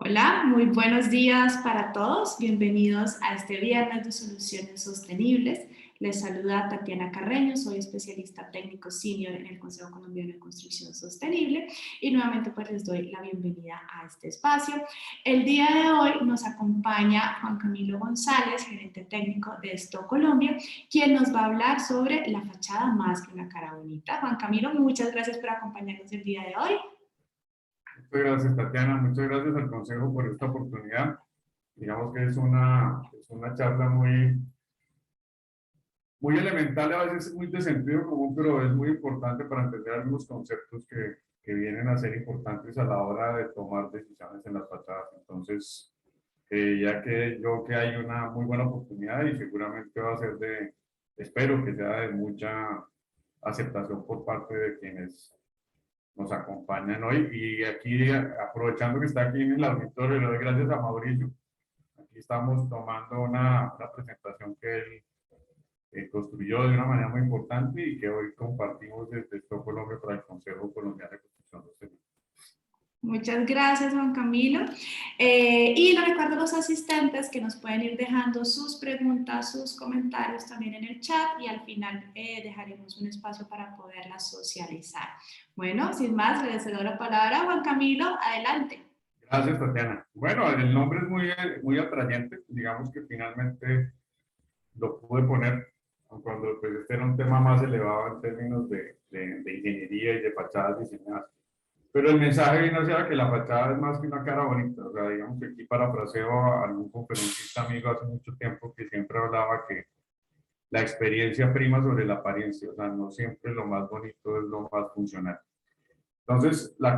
Hola, muy buenos días para todos. Bienvenidos a este viernes de Soluciones Sostenibles. Les saluda Tatiana Carreño, soy especialista técnico senior en el Consejo Colombiano de Construcción Sostenible y nuevamente pues les doy la bienvenida a este espacio. El día de hoy nos acompaña Juan Camilo González, gerente técnico de Esto Colombia, quien nos va a hablar sobre la fachada más que una cara bonita. Juan Camilo, muchas gracias por acompañarnos el día de hoy. Muchas gracias, Tatiana. Muchas gracias al Consejo por esta oportunidad. Digamos que es una charla muy elemental, a veces muy de sentido común, pero es muy importante para entender algunos conceptos que vienen a ser importantes a la hora de tomar decisiones en las fachadas. Entonces, ya que yo que hay una muy buena oportunidad y seguramente va a ser espero que sea de mucha aceptación por parte de quienes nos acompañan hoy. Y aquí, aprovechando que está aquí en el auditorio, le doy gracias a Mauricio. Aquí estamos tomando una presentación que él construyó de una manera muy importante y que hoy compartimos desde Esto Colombia para el Consejo Colombiano de Construcción Sostenible. Muchas gracias, Juan Camilo. Y les recuerdo a los asistentes que nos pueden ir dejando sus preguntas, sus comentarios también en el chat y al final dejaremos un espacio para poderlas socializar. Bueno, sin más, le cedo la palabra a Juan Camilo. Adelante. Gracias, Tatiana. Bueno, el nombre es muy atrayente. Digamos que finalmente lo pude poner cuando pues, este era un tema más elevado en términos de ingeniería y de fachadas diseñadas. Pero el mensaje viene hacia que la fachada es más que una cara bonita. O sea, digamos que aquí parafraseo a algún conferencista amigo hace mucho tiempo que siempre hablaba que la experiencia prima sobre la apariencia. O sea, no siempre lo más bonito es lo más funcional. Entonces, la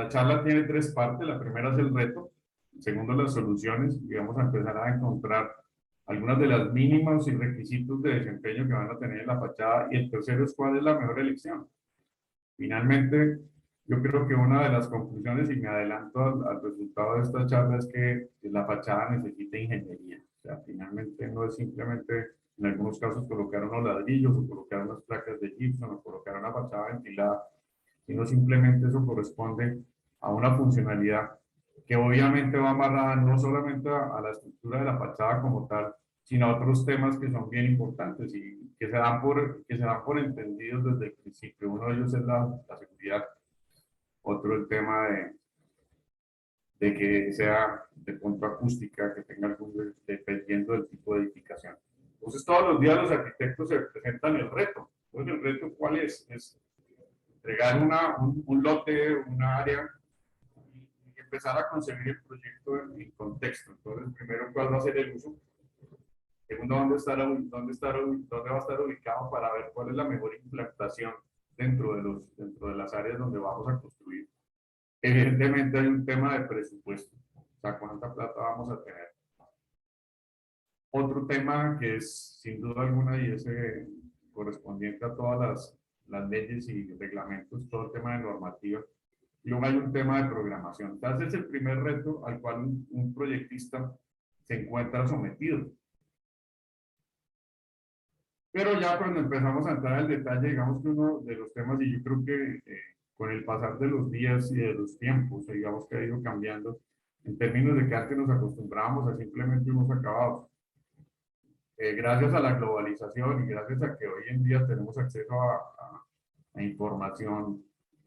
charla tiene tres partes. La primera es el reto. El segundo, las soluciones. Y vamos a empezar a encontrar algunas de las mínimas y requisitos de desempeño que van a tener en la fachada. Y el tercero es cuál es la mejor elección. Finalmente, yo creo que una de las conclusiones, y me adelanto al resultado de esta charla, es que la fachada necesita ingeniería. O sea, finalmente no es simplemente, en algunos casos, colocar unos ladrillos o colocar unas placas de gypsum o colocar una fachada ventilada, sino simplemente eso corresponde a una funcionalidad que obviamente va amarrada no solamente a la estructura de la fachada como tal, sino a otros temas que son bien importantes y que se dan por entendidos desde el principio. Uno de ellos es la seguridad, otro el tema de que sea de punto acústica, que tenga algún, dependiendo del tipo de edificación. Entonces, todos los días los arquitectos se presentan el reto. Entonces, ¿el reto cuál es? Es entregar un lote, una área, y empezar a concebir el proyecto en contexto. Entonces, primero, ¿cuál va a ser el uso? Segundo, ¿dónde va a estar ubicado para ver cuál es la mejor implantación dentro de las áreas donde vamos a construir? Evidentemente hay un tema de presupuesto, o sea, cuánta plata vamos a tener. Otro tema que es sin duda alguna y es correspondiente a todas las leyes y reglamentos, todo el tema de normativa. Y luego hay un tema de programación. Entonces es el primer reto al cual un proyectista se encuentra sometido. Pero ya cuando empezamos a entrar al detalle, digamos que uno de los temas, y yo creo que con el pasar de los días y de los tiempos, digamos que ha ido cambiando, en términos de que antes nos acostumbrábamos a simplemente unos acabados. Gracias a la globalización y gracias a que hoy en día tenemos acceso a información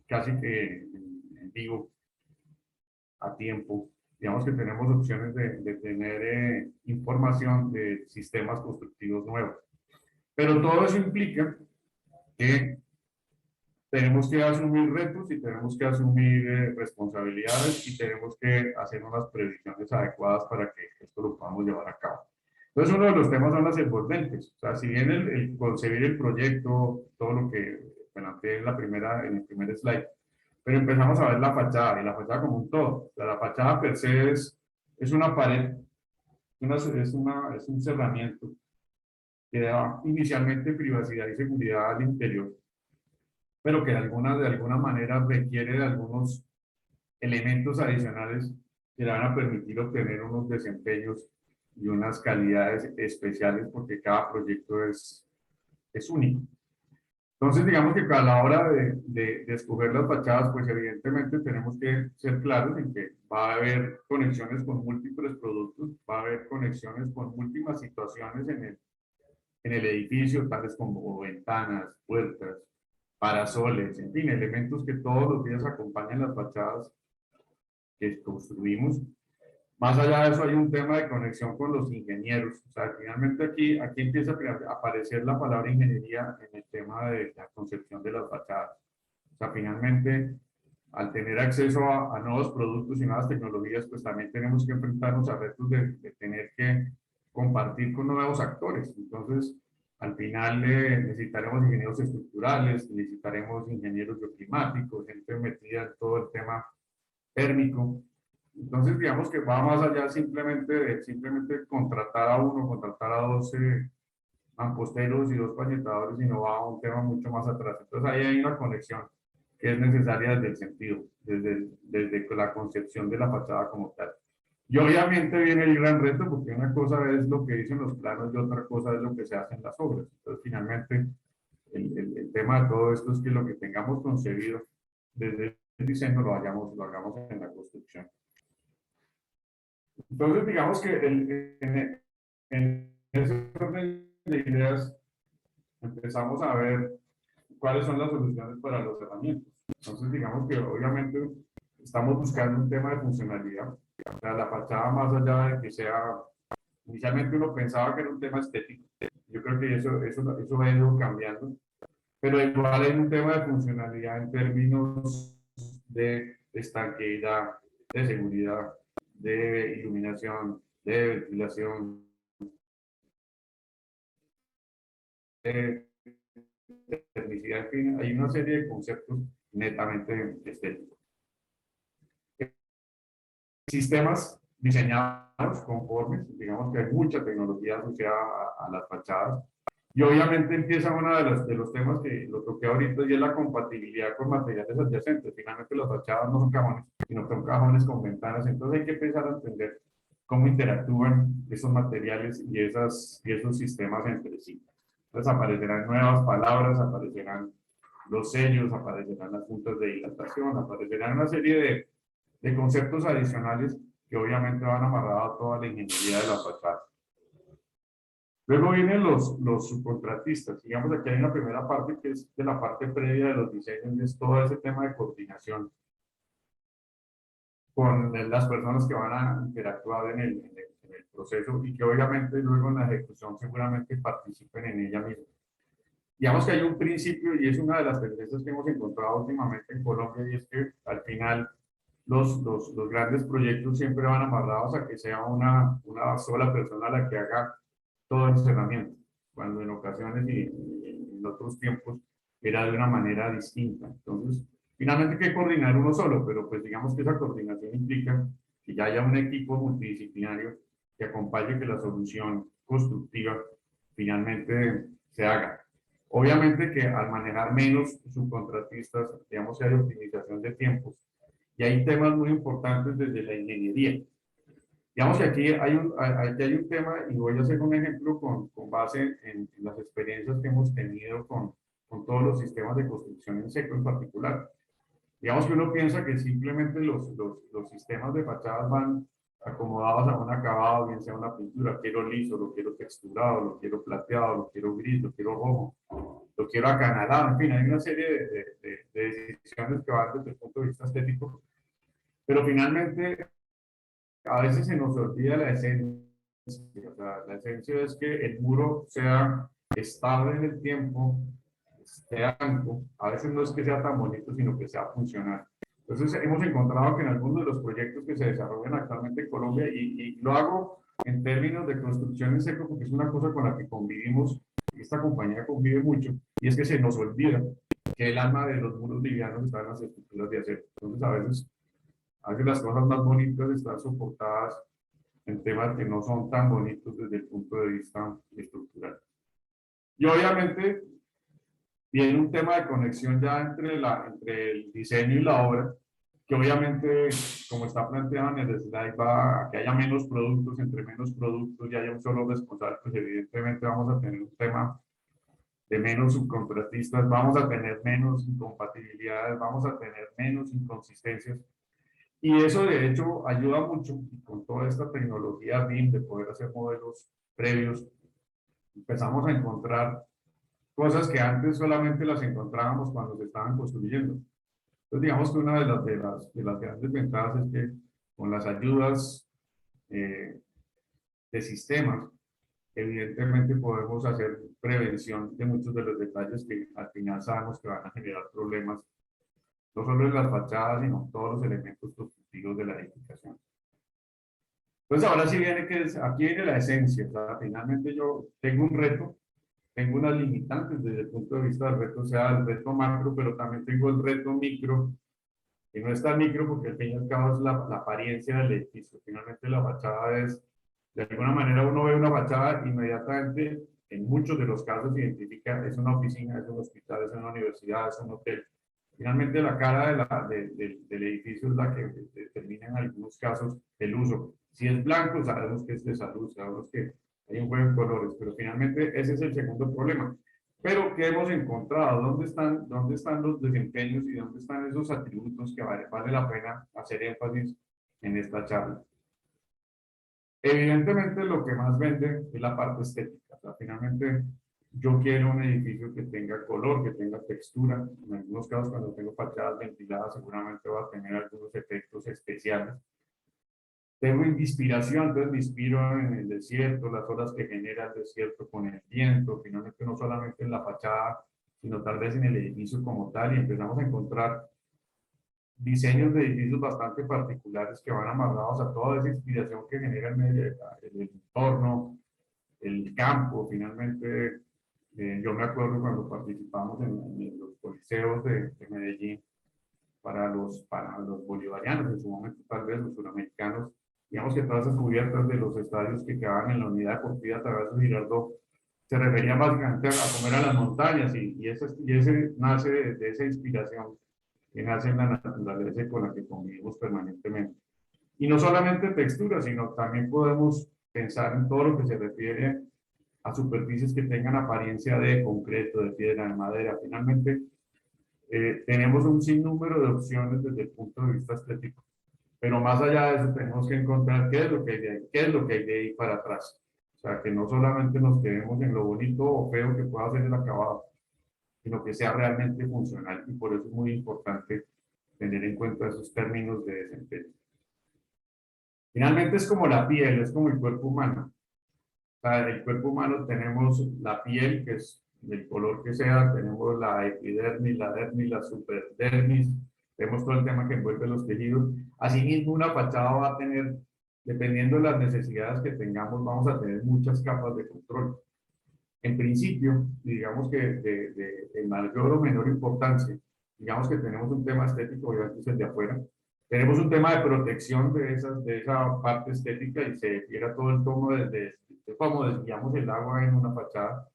casi que en vivo, a tiempo, digamos que tenemos opciones de tener información de sistemas constructivos nuevos. Pero todo eso implica que tenemos que asumir retos y tenemos que asumir responsabilidades y tenemos que hacer unas previsiones adecuadas para que esto lo podamos llevar a cabo. Entonces, uno de los temas son las envolventes. O sea, si bien el concebir el proyecto, todo lo que planteé en el primer slide, pero empezamos a ver la fachada y la fachada como un todo. O sea, la fachada per se es una pared, es un cerramiento que da inicialmente privacidad y seguridad al interior, pero que de alguna manera requiere de algunos elementos adicionales que le van a permitir obtener unos desempeños y unas calidades especiales porque cada proyecto es único. Entonces, digamos que a la hora de escoger las fachadas, pues evidentemente tenemos que ser claros en que va a haber conexiones con múltiples productos, va a haber conexiones con múltiples situaciones en el edificio, tales como ventanas, puertas, parasoles, en fin, elementos que todos los días acompañan las fachadas que construimos. Más allá de eso, hay un tema de conexión con los ingenieros. O sea, finalmente aquí empieza a aparecer la palabra ingeniería en el tema de la concepción de las fachadas. O sea, finalmente, al tener acceso a nuevos productos y nuevas tecnologías, pues también tenemos que enfrentarnos a retos de tener que compartir con nuevos actores. Entonces, al final necesitaremos ingenieros estructurales, necesitaremos ingenieros bioclimáticos, gente metida en todo el tema térmico. Entonces, digamos que va más allá simplemente de contratar a uno, contratar a 12 mamposteros y 2 pañetadores, sino va a un tema mucho más atrás. Entonces, ahí hay una conexión que es necesaria desde el sentido, desde la concepción de la fachada como tal. Y obviamente viene el gran reto, porque una cosa es lo que dicen los planos y otra cosa es lo que se hace en las obras. Entonces, finalmente, el tema de todo esto es que lo que tengamos concebido desde el diseño lo hagamos en la construcción. Entonces, digamos que en ese orden de ideas empezamos a ver cuáles son las soluciones para los herramientas. Entonces, digamos que obviamente estamos buscando un tema de funcionalidad. O sea, la fachada, más allá de que sea, inicialmente uno pensaba que era un tema estético. Yo creo que eso ha ido cambiando. Pero igual hay un tema de funcionalidad en términos de estanqueidad, de seguridad, de iluminación, de ventilación, de termicidad, en fin, hay una serie de conceptos netamente estéticos. Sistemas diseñados conformes, digamos que hay mucha tecnología asociada a las fachadas, y obviamente empieza uno de los temas que lo toqué ahorita, y es la compatibilidad con materiales adyacentes. Finalmente las fachadas no son cajones, sino que son cajones con ventanas, entonces hay que empezar a entender cómo interactúan esos materiales y esos sistemas entre sí. Entonces aparecerán nuevas palabras, aparecerán los sellos, aparecerán las puntas de dilatación, aparecerán una serie de conceptos adicionales que obviamente van amarrados a toda la ingeniería de la fachada. Luego vienen los subcontratistas. Digamos, aquí hay una primera parte que es de la parte previa de los diseños, es todo ese tema de coordinación con las personas que van a interactuar en el proceso y que obviamente luego en la ejecución seguramente participen en ella misma. Digamos que hay un principio, y es una de las tendencias que hemos encontrado últimamente en Colombia, y es que al final los grandes proyectos siempre van amarrados a que sea una sola persona la que haga todo el entrenamiento, cuando en ocasiones y en otros tiempos era de una manera distinta. Entonces, finalmente hay que coordinar uno solo, pero pues digamos que esa coordinación implica que ya haya un equipo multidisciplinario que acompañe que la solución constructiva finalmente se haga. Obviamente que al manejar menos subcontratistas, digamos que hay optimización de tiempos, y hay temas muy importantes desde la ingeniería. Digamos que aquí hay un tema, y voy a hacer un ejemplo con base en las experiencias que hemos tenido con todos los sistemas de construcción en seco en particular. Digamos que uno piensa que simplemente los sistemas de fachadas van acomodados a un acabado, bien sea una pintura, quiero liso, lo quiero texturado, lo quiero plateado, lo quiero gris, lo quiero rojo, lo quiero acanalado, en fin, hay una serie de decisiones que van desde el punto de vista estético, pero finalmente a veces se nos olvida la esencia. O sea, la esencia es que el muro sea estable en el tiempo, sea blanco. A veces no es que sea tan bonito, sino que sea funcional. Entonces, hemos encontrado que en algunos de los proyectos que se desarrollan actualmente en Colombia, y lo hago en términos de construcción en seco, porque es una cosa con la que convivimos, esta compañía convive mucho, y es que se nos olvida que el alma de los muros livianos está en las estructuras de acero. Entonces, a veces las cosas más bonitas están soportadas en temas que no son tan bonitos desde el punto de vista estructural. Y obviamente viene un tema de conexión ya entre el diseño y la obra, que obviamente, como está planteado en el slide, va a que haya menos productos, entre menos productos y haya un solo responsable, pues evidentemente vamos a tener un tema de menos subcontratistas, vamos a tener menos incompatibilidades, vamos a tener menos inconsistencias. Y eso de hecho ayuda mucho con toda esta tecnología BIM de poder hacer modelos previos. Empezamos a encontrar cosas que antes solamente las encontrábamos cuando se estaban construyendo. Entonces digamos que una de las grandes ventajas es que con las ayudas de sistemas, evidentemente podemos hacer prevención de muchos de los detalles que al final sabemos que van a generar problemas, no solo en las fachadas, sino en todos los elementos constructivos de la edificación. Entonces ahora sí viene aquí viene la esencia, o sea, finalmente yo tengo un reto, tengo unas limitantes desde el punto de vista del reto, o sea, el reto macro, pero también tengo el reto micro, que no es tan micro porque al fin y al cabo es la apariencia del edificio. Finalmente la fachada es, de alguna manera uno ve una fachada, inmediatamente, en muchos de los casos identifica, es una oficina, es un hospital, es una universidad, es un hotel. Finalmente la cara del edificio es la que determina en algunos casos el uso. Si es blanco, sabemos que es de salud, sabemos que hay un juego de colores, pero finalmente ese es el segundo problema. Pero, ¿qué hemos encontrado? Dónde están los desempeños y dónde están esos atributos que vale la pena hacer énfasis en esta charla? Evidentemente, lo que más vende es la parte estética. O sea, finalmente, yo quiero un edificio que tenga color, que tenga textura. En algunos casos, cuando tengo fachadas ventiladas, seguramente va a tener algunos efectos especiales. Tengo inspiración, entonces me inspiro en el desierto, las olas que genera el desierto con el viento, finalmente no solamente en la fachada, sino tal vez en el edificio como tal, y empezamos a encontrar diseños de edificios bastante particulares que van amarrados a toda esa inspiración que genera el entorno, el campo, finalmente. Yo me acuerdo cuando participamos en los coliseos de Medellín para los bolivarianos, en su momento tal vez los suramericanos, digamos que todas esas cubiertas de los estadios que quedaban en la unidad deportiva Tabasco Girardot se referían básicamente a comer a las montañas y ese nace de esa inspiración que nace en la naturaleza con la que convivimos permanentemente. Y no solamente textura, sino también podemos pensar en todo lo que se refiere a superficies que tengan apariencia de concreto, de piedra, de madera. Finalmente, tenemos un sinnúmero de opciones desde el punto de vista estético, pero más allá de eso tenemos que encontrar qué es lo que hay de ahí, qué es lo que hay de ahí para atrás. O sea, que no solamente nos quedemos en lo bonito o feo que pueda ser el acabado, sino que sea realmente funcional, y por eso es muy importante tener en cuenta esos términos de desempeño. Finalmente es como la piel, es como el cuerpo humano. O sea, el cuerpo humano tenemos la piel, que es del color que sea, tenemos la epidermis, la dermis, la superdermis, tenemos todo el tema que envuelve los tejidos. Asimismo, una fachada va a tener, dependiendo de las necesidades que tengamos, vamos a tener muchas capas de control. En principio, digamos que de mayor o menor importancia, digamos que tenemos un tema estético, obviamente es el de afuera, tenemos un tema de protección de esa parte estética y se refiere a todo el tomo de cómo desviamos el agua en una fachada.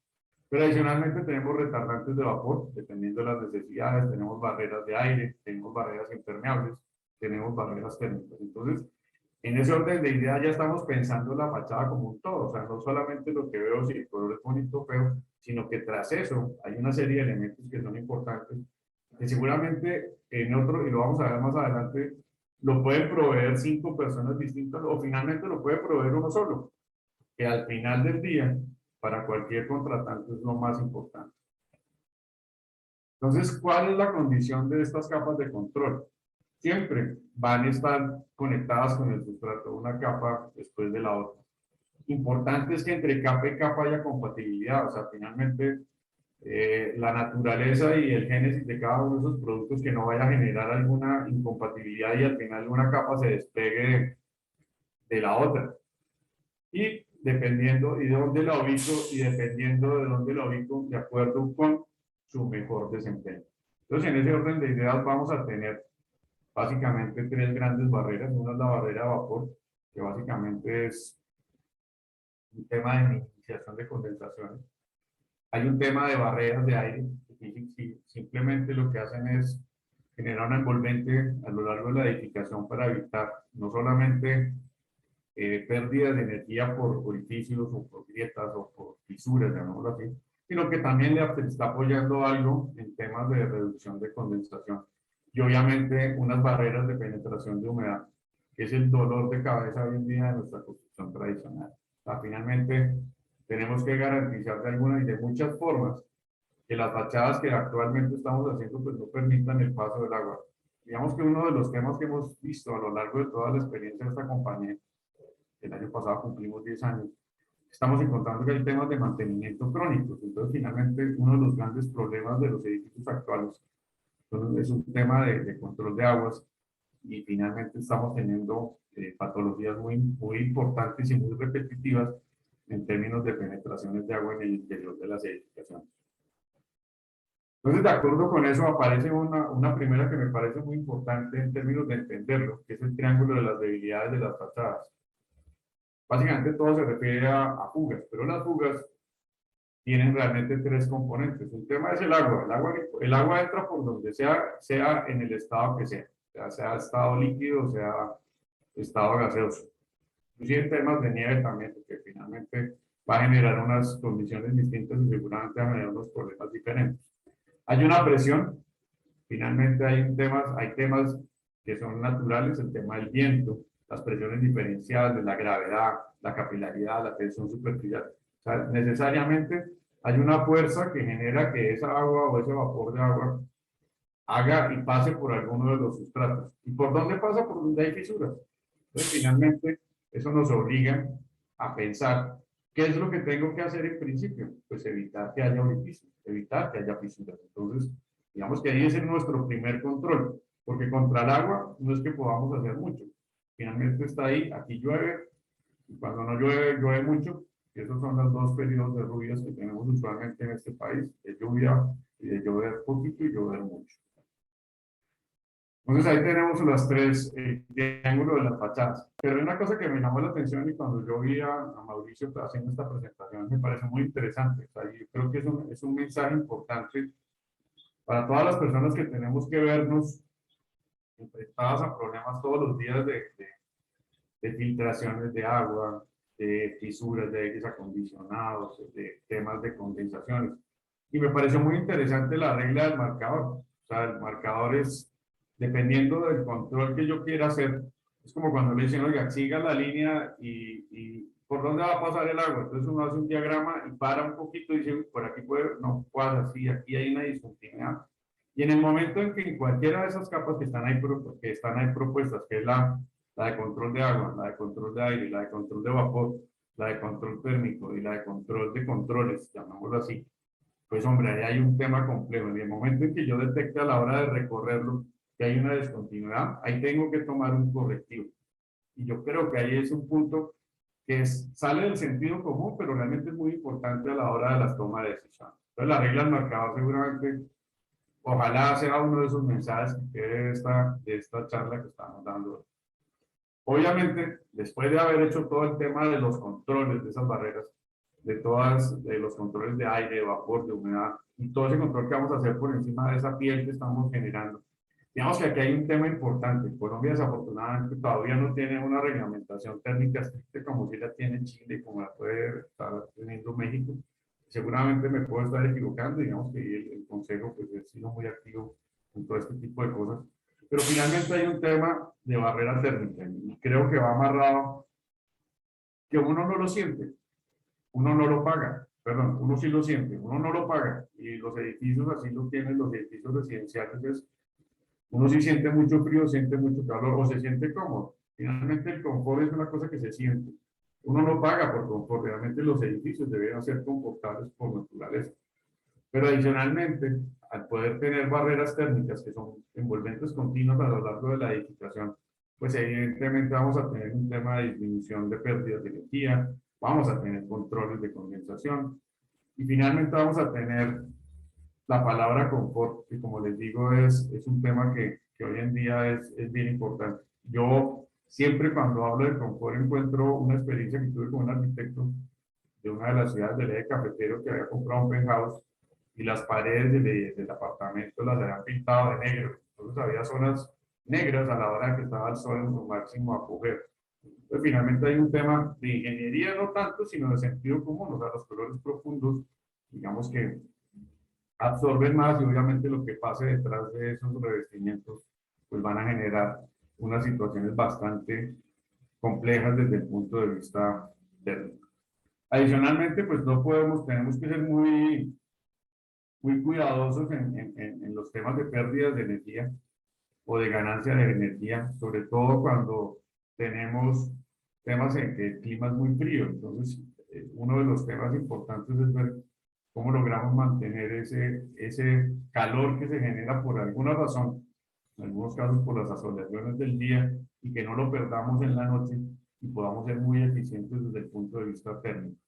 Pero adicionalmente tenemos retardantes de vapor, dependiendo de las necesidades, tenemos barreras de aire, tenemos barreras impermeables, tenemos barreras térmicas. Entonces, en ese orden de ideas ya estamos pensando la fachada como un todo, o sea, no solamente lo que veo si el color es bonito o feo, sino que tras eso hay una serie de elementos que son importantes, que seguramente en otro, y lo vamos a ver más adelante, lo pueden proveer 5 personas distintas o finalmente lo puede proveer uno solo, que al final del día, para cualquier contratante es lo más importante. Entonces, ¿cuál es la condición de estas capas de control? Siempre van a estar conectadas con el sustrato, una capa después de la otra. Importante es que entre capa y capa haya compatibilidad, o sea, finalmente la naturaleza y el génesis de cada uno de esos productos que no vaya a generar alguna incompatibilidad y al final una capa se despegue de la otra. Y dependiendo y de dónde la ubico y dependiendo de dónde la ubico, de acuerdo con su mejor desempeño. Entonces, en ese orden de ideas vamos a tener básicamente 3 grandes barreras. Una es la barrera de vapor, que básicamente es un tema de minimización de condensaciones. Hay un tema de barreras de aire, que simplemente lo que hacen es generar un envolvente a lo largo de la edificación para evitar no solamente pérdidas de energía por orificios o por grietas o por fisuras, llamémoslo así, sino que también le está apoyando algo en temas de reducción de condensación. Y obviamente unas barreras de penetración de humedad, que es el dolor de cabeza hoy en día de nuestra construcción tradicional. O sea, finalmente tenemos que garantizar de alguna y de muchas formas que las fachadas que actualmente estamos haciendo pues no permitan el paso del agua. Digamos que uno de los temas que hemos visto a lo largo de toda la experiencia de esta compañía, el año pasado cumplimos 10 años, estamos encontrando que hay temas de mantenimiento crónicos. Entonces, finalmente, uno de los grandes problemas de los edificios actuales es un tema de control de aguas y finalmente estamos teniendo patologías muy importantes y muy repetitivas en términos de penetraciones de agua en el interior de las edificaciones. Entonces, de acuerdo con eso, aparece una primera que me parece muy importante en términos de entenderlo, que es el triángulo de las debilidades de las fachadas. Básicamente todo se refiere a fugas, pero las fugas tienen realmente tres componentes. Un tema es el agua. El agua entra por donde sea en el estado que sea estado líquido, sea estado gaseoso. Inclusive en temas de nieve también, porque finalmente va a generar unas condiciones distintas y seguramente va a generar unos problemas diferentes. Hay una presión, finalmente hay temas que son naturales, el tema del viento, las presiones diferenciales, de la gravedad, la capilaridad, la tensión superficial. O sea, necesariamente hay una fuerza que genera que esa agua o ese vapor de agua haga y pase por alguno de los sustratos. ¿Y por dónde pasa? Por donde hay fisuras. Entonces, finalmente, eso nos obliga a pensar qué es lo que tengo que hacer en principio. Pues evitar que haya orificios, evitar que haya fisuras. Entonces, digamos que ahí es nuestro primer control, porque contra el agua no es que podamos hacer mucho. Finalmente está ahí, aquí llueve, y cuando no llueve, llueve mucho. Y esos son los dos periodos de lluvias que tenemos usualmente en este país, de lluvia y de llover poquito y llover mucho. Entonces ahí tenemos las tres, el triángulo de las fachadas. Pero hay una cosa que me llamó la atención y cuando yo vi a Mauricio haciendo esta presentación me parece muy interesante. O sea, yo creo que es un mensaje importante para todas las personas que tenemos que vernos enfrentadas a problemas todos los días de filtraciones de agua, de fisuras, de aires acondicionados, de temas de condensaciones. Y me pareció muy interesante la regla del marcador. O sea, el marcador es, dependiendo del control que yo quiera hacer, es como cuando le dicen, oiga, siga la línea y ¿por dónde va a pasar el agua? Entonces uno hace un diagrama y para un poquito y dice, por aquí puede, no pasa así, aquí hay una discontinuidad. Y en el momento en que en cualquiera de esas capas que están ahí propuestas, que es la de control de agua, la de control de aire, la de control de vapor, la de control térmico y la de control de controles, llamémoslo así, pues hombre, ahí hay un tema complejo. En el momento en que yo detecte a la hora de recorrerlo que hay una discontinuidad, ahí tengo que tomar un correctivo. Y yo creo que ahí es un punto que sale del sentido común, pero realmente es muy importante a la hora de las tomas de decisiones. Entonces, la regla del marcador seguramente, ojalá sea uno de esos mensajes que quede de esta charla que estamos dando. Obviamente, después de haber hecho todo el tema de los controles de esas barreras, de los controles de aire, de vapor, de humedad, y todo ese control que vamos a hacer por encima de esa piel que estamos generando. Digamos que aquí hay un tema importante. Colombia desafortunadamente todavía no tiene una reglamentación térmica estricta como si la tiene Chile, como la puede estar teniendo México. Seguramente me puedo estar equivocando, digamos que el Consejo pues ha sido muy activo en todo este tipo de cosas. Pero finalmente hay un tema de barrera térmica y creo que va amarrado que uno no lo siente, uno no lo paga, perdón, uno sí lo siente, uno no lo paga y los edificios así lo tienen, los edificios residenciales, es, uno sí siente mucho frío, siente mucho calor o se siente cómodo. Finalmente el confort es una cosa que se siente. Uno no paga por confort, realmente los edificios deben ser confortables por naturaleza. Pero adicionalmente, al poder tener barreras térmicas que son envolventes continuas a lo largo de la edificación, pues evidentemente vamos a tener un tema de disminución de pérdidas de energía, vamos a tener controles de condensación y finalmente vamos a tener la palabra confort, que como les digo es un tema que hoy en día es bien importante. Yo siempre cuando hablo de confort encuentro una experiencia que tuve con un arquitecto de una de las ciudades del eje cafetero que había comprado un penthouse y las paredes del apartamento las habían pintado de negro. Entonces había zonas negras a la hora que estaba el sol en su máximo apogeo. Entonces finalmente hay un tema de ingeniería, no tanto, sino de sentido común. O sea, los colores profundos digamos que absorben más y obviamente lo que pase detrás de esos revestimientos pues van a generar unas situaciones bastante complejas desde el punto de vista térmico. Adicionalmente, pues no podemos, tenemos que ser muy cuidadosos en los temas de pérdidas de energía o de ganancia de energía, sobre todo cuando tenemos temas en que el clima es muy frío. Entonces, uno de los temas importantes es ver cómo logramos mantener ese calor que se genera por alguna razón, en algunos casos por las asociaciones del día, y que no lo perdamos en la noche y podamos ser muy eficientes desde el punto de vista térmico.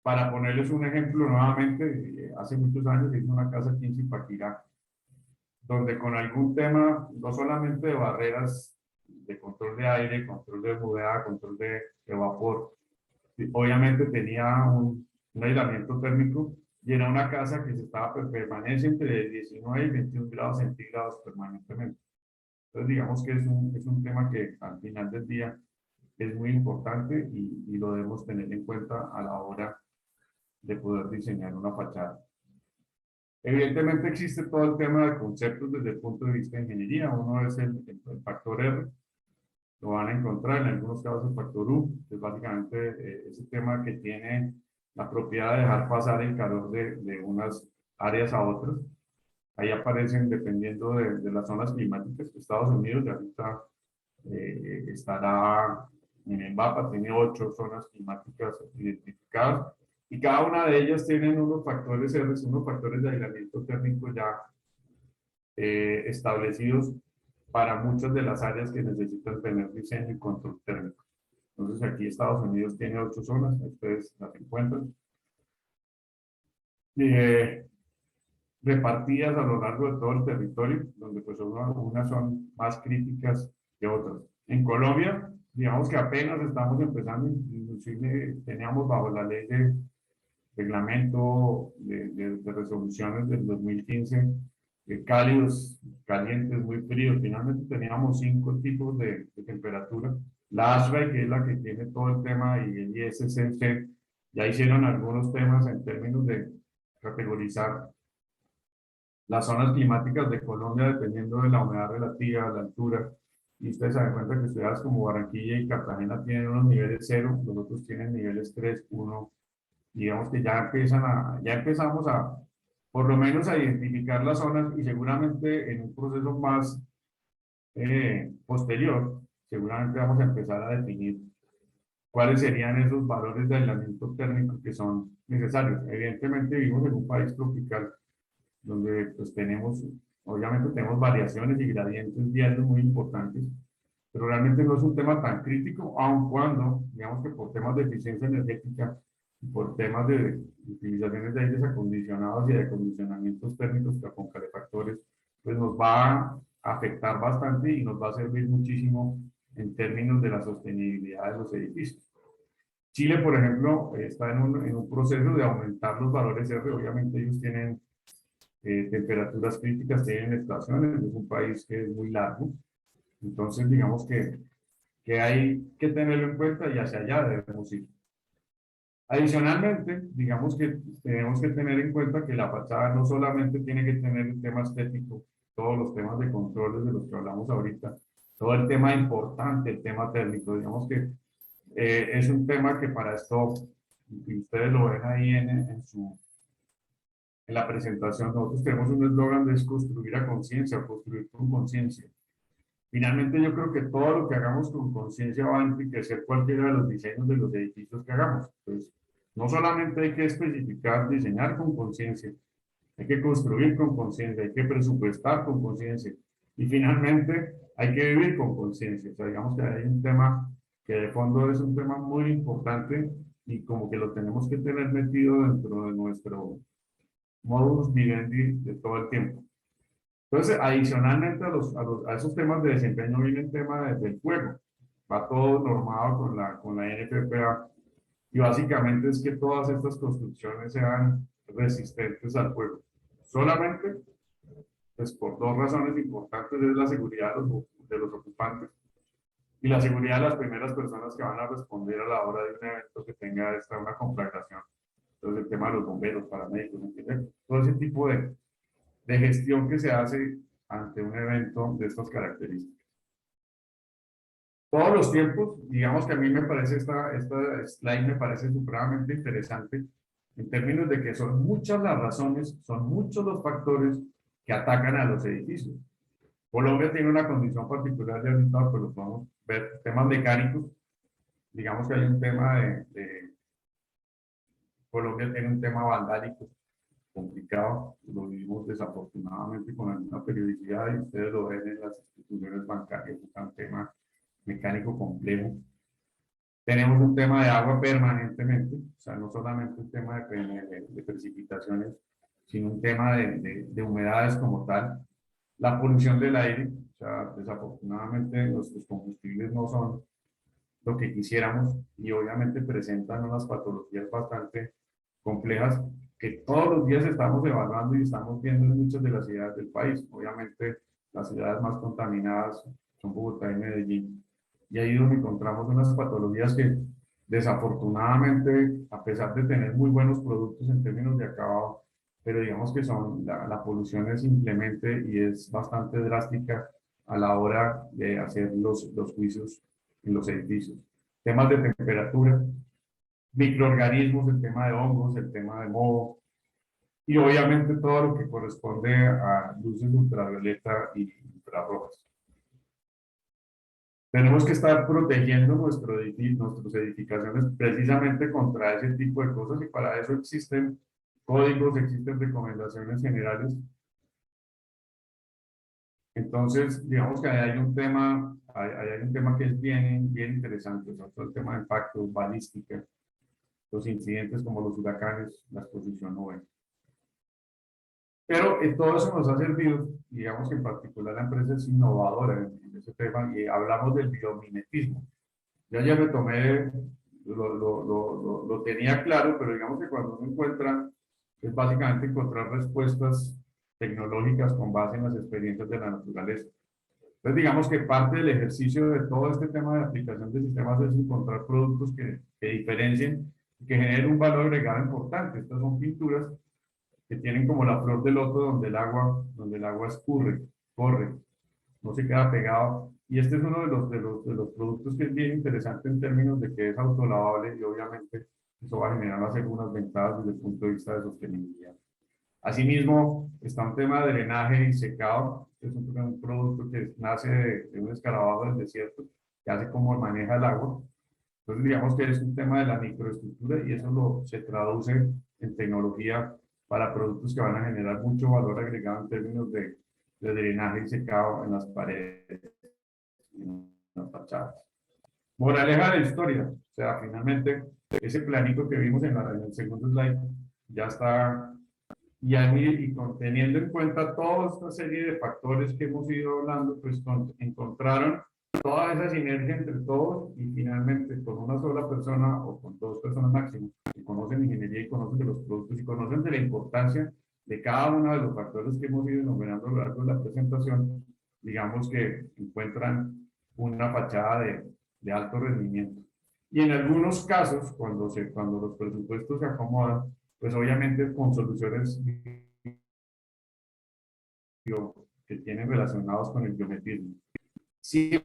Para ponerles un ejemplo nuevamente, hace muchos años hice una casa aquí en Zipaquirá, donde con algún tema, no solamente de barreras de control de aire, control de humedad, control de vapor, obviamente tenía un aislamiento térmico y era una casa que se estaba, permanece entre 19 y 21 grados centígrados permanentemente. Entonces digamos que es un tema que al final del día es muy importante y lo debemos tener en cuenta a la hora de poder diseñar una fachada. Evidentemente existe todo el tema de conceptos desde el punto de vista de ingeniería. Uno es el factor R, lo van a encontrar en algunos casos el factor U, que es básicamente ese tema que tiene la propiedad de dejar pasar el calor de unas áreas a otras. Ahí aparecen dependiendo de las zonas climáticas. Estados Unidos ya ahorita estará en el mapa, tiene 8 zonas climáticas identificadas y cada una de ellas tienen unos factores R, unos factores de aislamiento térmico ya establecidos para muchas de las áreas que necesitan tener diseño y control térmico. Entonces aquí Estados Unidos tiene 8 zonas, ustedes las encuentran. Repartidas a lo largo de todo el territorio, donde pues unas son más críticas que otras. En Colombia, digamos que apenas estamos empezando, inclusive teníamos bajo la ley de reglamento de resoluciones del 2015, cálidos, calientes, muy fríos. Finalmente teníamos 5 tipos de temperatura. La ASHRAE, que es la que tiene todo el tema, y el ISCC, ya hicieron algunos temas en términos de categorizar las zonas climáticas de Colombia dependiendo de la humedad relativa, la altura. Y ustedes se dan cuenta que ciudades como Barranquilla y Cartagena tienen unos niveles 0, los otros tienen niveles 3, 1. Digamos que ya empezamos a, por lo menos a identificar las zonas y seguramente en un proceso más posterior, seguramente vamos a empezar a definir cuáles serían esos valores de aislamiento térmico que son necesarios. Evidentemente vivimos en un país tropical donde pues obviamente tenemos variaciones y gradientes diarios muy importantes, pero realmente no es un tema tan crítico, aun cuando, digamos que por temas de eficiencia energética y por temas de utilizaciones de aires acondicionados y de acondicionamientos térmicos con calefactores, pues nos va a afectar bastante y nos va a servir muchísimo en términos de la sostenibilidad de los edificios. Chile, por ejemplo, está en un proceso de aumentar los valores R. Obviamente ellos tienen temperaturas críticas, tienen estaciones, es un país que es muy largo, entonces digamos que hay que tenerlo en cuenta y hacia allá debemos ir. Adicionalmente, digamos que tenemos que tener en cuenta que la fachada no solamente tiene que tener el tema estético, todos los temas de controles de los que hablamos ahorita, todo el tema importante, el tema térmico, digamos que es un tema que para esto, y ustedes lo ven ahí en la presentación, nosotros tenemos un eslogan de construir a conciencia, construir con conciencia. Finalmente yo creo que todo lo que hagamos con conciencia va a enriquecer cualquiera de los diseños de los edificios que hagamos. Entonces, no solamente hay que especificar, diseñar con conciencia, hay que construir con conciencia, hay que presupuestar con conciencia y finalmente hay que vivir con conciencia. O sea, digamos que hay un tema que de fondo es un tema muy importante y como que lo tenemos que tener metido dentro de nuestro modus vivendi de todo el tiempo. Entonces, adicionalmente a esos temas de desempeño viene el tema del fuego. Va todo normado con la NFPA y básicamente es que todas estas construcciones sean resistentes al fuego. Solamente, pues por 2 razones importantes, es la seguridad de los ocupantes y la seguridad de las primeras personas que van a responder a la hora de un evento que tenga una conflagración. Entonces el tema de los bomberos, paramédicos, ¿entiendes? Todo ese tipo de gestión que se hace ante un evento de estas características. Todos los tiempos, digamos que a mí me parece esta slide me parece supremamente interesante en términos de que son muchas las razones, son muchos los factores que atacan a los edificios. Colombia tiene una condición particular de ahorita, pues lo podemos ver, temas mecánicos. Digamos que hay un tema Colombia tiene un tema vandálico complicado, lo vivimos desafortunadamente con alguna periodicidad y ustedes lo ven en las instituciones bancarias, es un tema mecánico complejo. Tenemos un tema de agua permanentemente, o sea, no solamente un tema de precipitaciones, sino un tema de humedades como tal. La polución del aire, o sea, desafortunadamente nuestros combustibles no son lo que quisiéramos y obviamente presentan unas patologías bastante complejas que todos los días estamos evaluando y estamos viendo en muchas de las ciudades del país. Obviamente las ciudades más contaminadas son Bogotá y Medellín. Y ahí donde encontramos unas patologías que desafortunadamente, a pesar de tener muy buenos productos en términos de acabado, pero digamos que la polución es simplemente y es bastante drástica a la hora de hacer los juicios en los edificios. Temas de temperatura, microorganismos, el tema de hongos, el tema de moho, y obviamente todo lo que corresponde a luces ultravioleta y infrarrojas. Tenemos que estar protegiendo nuestras edificaciones precisamente contra ese tipo de cosas y para eso existen códigos, existen recomendaciones generales. Entonces, digamos que hay un tema que es bien interesante, sobre todo el tema de impacto, balística, los incidentes como los huracanes, la exposición UV. Pero todo eso nos ha servido, digamos que en particular la empresa es innovadora en ese tema y hablamos del biomimetismo. Yo ya retomé, lo tenía claro, pero digamos que cuando uno encuentra, es básicamente encontrar respuestas tecnológicas con base en las experiencias de la naturaleza. Entonces, digamos que parte del ejercicio de todo este tema de aplicación de sistemas es encontrar productos que diferencien y que generen un valor agregado importante. Estas son pinturas que tienen como la flor de loto donde el agua escurre, corre, no se queda pegado. Y este es uno de los productos que es bien interesante en términos de que es autolavable y obviamente eso va a generar algunas ventajas desde el punto de vista de sostenibilidad. Asimismo, está un tema de drenaje y secado, que es un producto que nace de un escarabajo del desierto, que hace como maneja el agua. Entonces, digamos que es un tema de la microestructura y eso se traduce en tecnología para productos que van a generar mucho valor agregado en términos de drenaje y secado en las paredes, en las fachadas. Moraleja de la historia, o sea, finalmente ese planito que vimos en el segundo slide ya está, y teniendo en cuenta toda esta serie de factores que hemos ido hablando, pues encontraron toda esa sinergia entre todos y finalmente con una sola persona o con dos personas máximo que conocen ingeniería y conocen de los productos y conocen de la importancia de cada uno de los factores que hemos ido enumerando a lo largo de la presentación, digamos que encuentran una fachada de alto rendimiento. Y en algunos casos, cuando los presupuestos se acomodan, pues obviamente con soluciones que tienen relacionados con el biometrismo. Sí,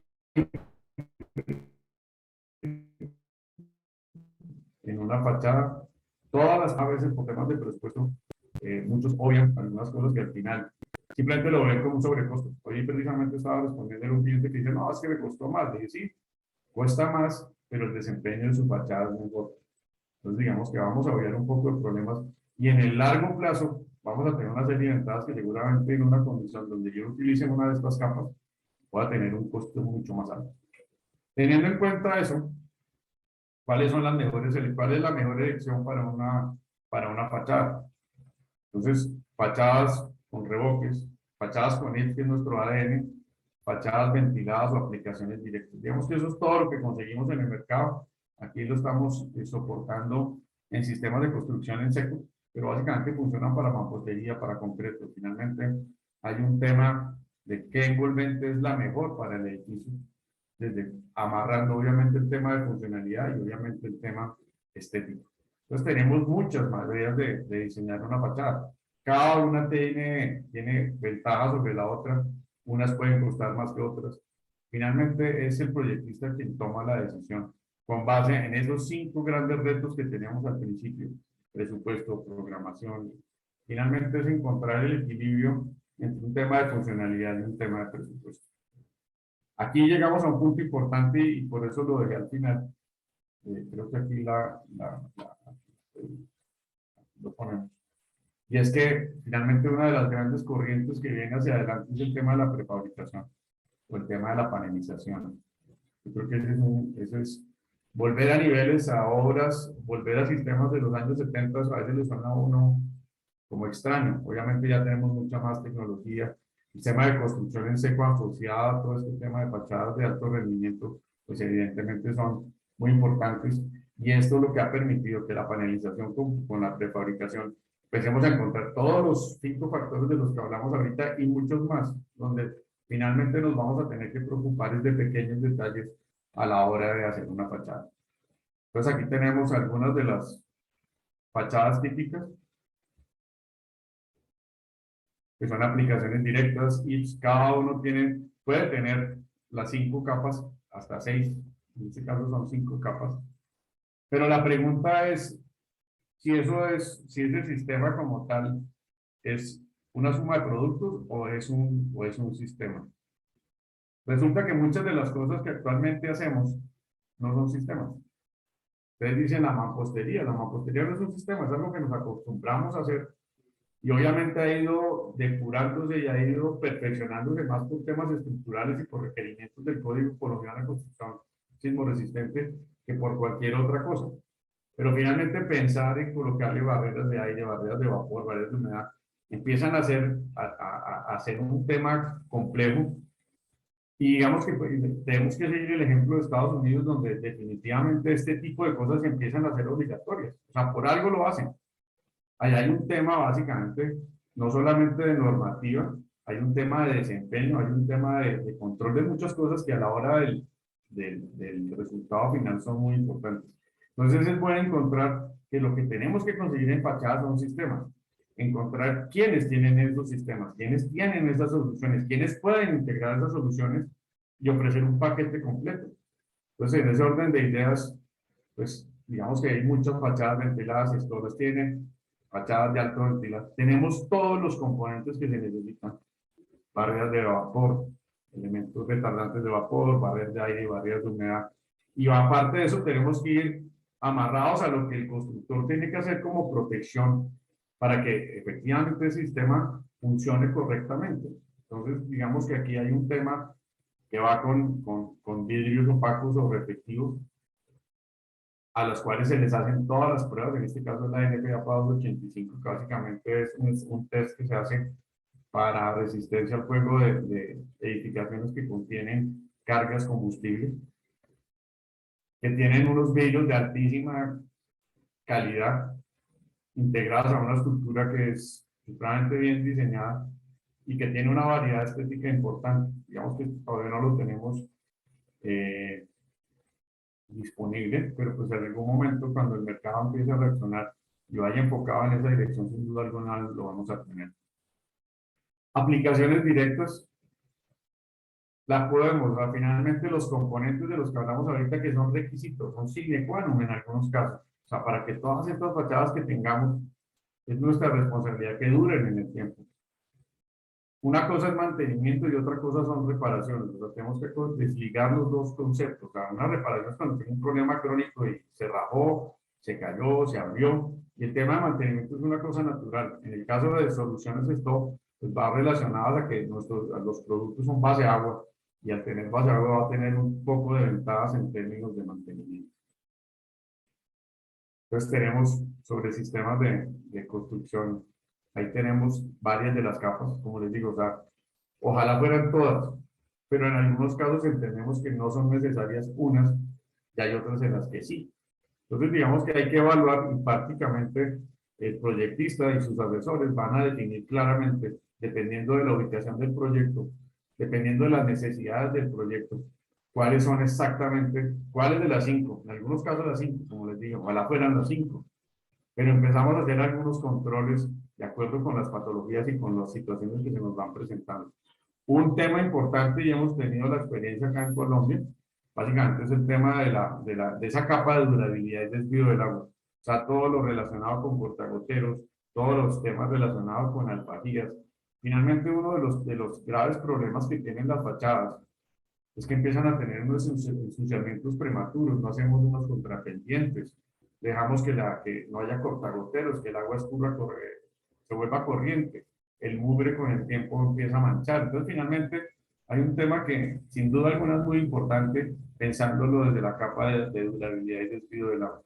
en una fachada, todas las veces por temas de presupuesto, muchos obvian algunas cosas que al final simplemente lo ven como un sobrecosto. Hoy precisamente estaba respondiendo a un cliente que dice, no, es que me costó más. Le dije, sí, cuesta más, pero el desempeño de su fachada es mejor. Entonces digamos que vamos a obviar un poco de problemas y en el largo plazo vamos a tener una serie de ventajas que seguramente en una condición donde yo utilice una de estas capas voy a tener un costo mucho más alto. Teniendo en cuenta eso, ¿cuál es la mejor elección para una fachada? Entonces, fachadas con revoques, fachadas con ET, que es nuestro ADN, fachadas ventiladas o aplicaciones directas. Digamos que eso es todo lo que conseguimos en el mercado. Aquí lo estamos soportando en sistemas de construcción en seco, pero básicamente funcionan para mampostería, para concreto. Finalmente, hay un tema de qué envolvente es la mejor para el edificio, desde amarrando obviamente el tema de funcionalidad y obviamente el tema estético. Entonces tenemos muchas maneras de diseñar una fachada. Cada una tiene ventajas sobre la otra. Unas pueden costar más que otras. Finalmente es el proyectista quien toma la decisión con base en esos 5 grandes retos que teníamos al principio: presupuesto, programación. Finalmente es encontrar el equilibrio entre un tema de funcionalidad y un tema de presupuesto. Aquí llegamos a un punto importante y por eso lo dejé al final. Creo que aquí lo ponemos. Y es que finalmente una de las grandes corrientes que viene hacia adelante es el tema de la prefabricación o el tema de la panelización. Yo creo que ese es volver a niveles, a obras, volver a sistemas de los años 70, a veces le suena a uno como extraño. Obviamente ya tenemos mucha más tecnología. El tema de construcción en seco asociado a todo este tema de fachadas de alto rendimiento, pues evidentemente son muy importantes. Y esto es lo que ha permitido que la panelización con la prefabricación empecemos a encontrar todos los 5 factores de los que hablamos ahorita y muchos más, donde finalmente nos vamos a tener que preocupar de pequeños detalles a la hora de hacer una fachada. Entonces aquí tenemos algunas de las fachadas típicas, que son aplicaciones directas, y cada uno puede tener las 5 capas, hasta 6, en este caso son 5 capas. Pero la pregunta es, si ese sistema como tal es una suma de productos o es un sistema. Resulta que muchas de las cosas que actualmente hacemos no son sistemas. Ustedes dicen la mampostería no es un sistema, es algo que nos acostumbramos a hacer y obviamente ha ido depurándose y ha ido perfeccionándose más por temas estructurales y por requerimientos del Código Colombiano de Construcción Sismo Resistente que por cualquier otra cosa. Pero finalmente pensar en colocarle barreras de aire, barreras de vapor, barreras de humedad, empiezan a ser un tema complejo. Y digamos que pues, tenemos que seguir el ejemplo de Estados Unidos, donde definitivamente este tipo de cosas empiezan a ser obligatorias. O sea, por algo lo hacen. Allá hay un tema básicamente, no solamente de normativa, hay un tema de desempeño, hay un tema de control de muchas cosas que a la hora del resultado final son muy importantes. Entonces es bueno encontrar que lo que tenemos que conseguir en fachadas son sistemas. Encontrar quiénes tienen esos sistemas, quiénes tienen esas soluciones, quiénes pueden integrar esas soluciones y ofrecer un paquete completo. Entonces, en ese orden de ideas, pues digamos que hay muchas fachadas ventiladas, y todas tienen fachadas de alto ventilado. Tenemos todos los componentes que se necesitan: barreras de vapor, elementos retardantes de vapor, barreras de aire y barreras de humedad. Y aparte de eso, tenemos que ir amarrados a lo que el constructor tiene que hacer como protección para que efectivamente el sistema funcione correctamente. Entonces, digamos que aquí hay un tema que va con vidrios opacos o reflectivos, a los cuales se les hacen todas las pruebas. En este caso es la NFPA 285, que básicamente es un test que se hace para resistencia al fuego de edificaciones que contienen cargas combustibles, que tienen unos vidrios de altísima calidad, integrados a una estructura que es supremamente bien diseñada y que tiene una variedad estética importante. Digamos que todavía no lo tenemos disponible, pero pues en algún momento cuando el mercado empiece a reaccionar y vaya enfocado en esa dirección, sin duda alguna lo vamos a tener. Aplicaciones directas, las podemos, finalmente los componentes de los que hablamos ahorita, que son requisitos, son sine qua non en algunos casos. O sea, para que todas estas fachadas que tengamos, es nuestra responsabilidad que duren en el tiempo. Una cosa es mantenimiento y otra cosa son reparaciones. O sea, tenemos que desligar los dos conceptos. O sea, una reparación es cuando tiene un problema crónico y se rajó, se cayó, se abrió. Y el tema de mantenimiento es una cosa natural. En el caso de soluciones esto pues va relacionado a que los productos son base agua, y al tener base agua va a tener un poco de ventajas en términos de mantenimiento. Entonces tenemos sobre sistemas de construcción. Ahí tenemos varias de las capas, como les digo, o sea, ojalá fueran todas, pero en algunos casos entendemos que no son necesarias unas y hay otras en las que sí. Entonces, digamos que hay que evaluar y prácticamente el proyectista y sus asesores van a definir claramente, dependiendo de la ubicación del proyecto, dependiendo de las necesidades del proyecto, cuáles son exactamente, cuáles de las 5, en algunos casos las 5, como les digo, ojalá fueran las 5, pero empezamos a hacer algunos controles de acuerdo con las patologías y con las situaciones que se nos van presentando. Un tema importante, y hemos tenido la experiencia acá en Colombia, básicamente es el tema de esa capa de durabilidad y desvío del agua. O sea, todo lo relacionado con cortagoteros, todos los temas relacionados con alfajías. Finalmente, uno de los graves problemas que tienen las fachadas es que empiezan a tener unos ensuciamientos prematuros, no hacemos unos contrapendientes, dejamos que no haya cortagoteros, que el agua escurra, se vuelva corriente, el mugre con el tiempo empieza a manchar. Entonces, finalmente, hay un tema que, sin duda alguna, es muy importante, pensándolo desde la capa de durabilidad y despido del agua.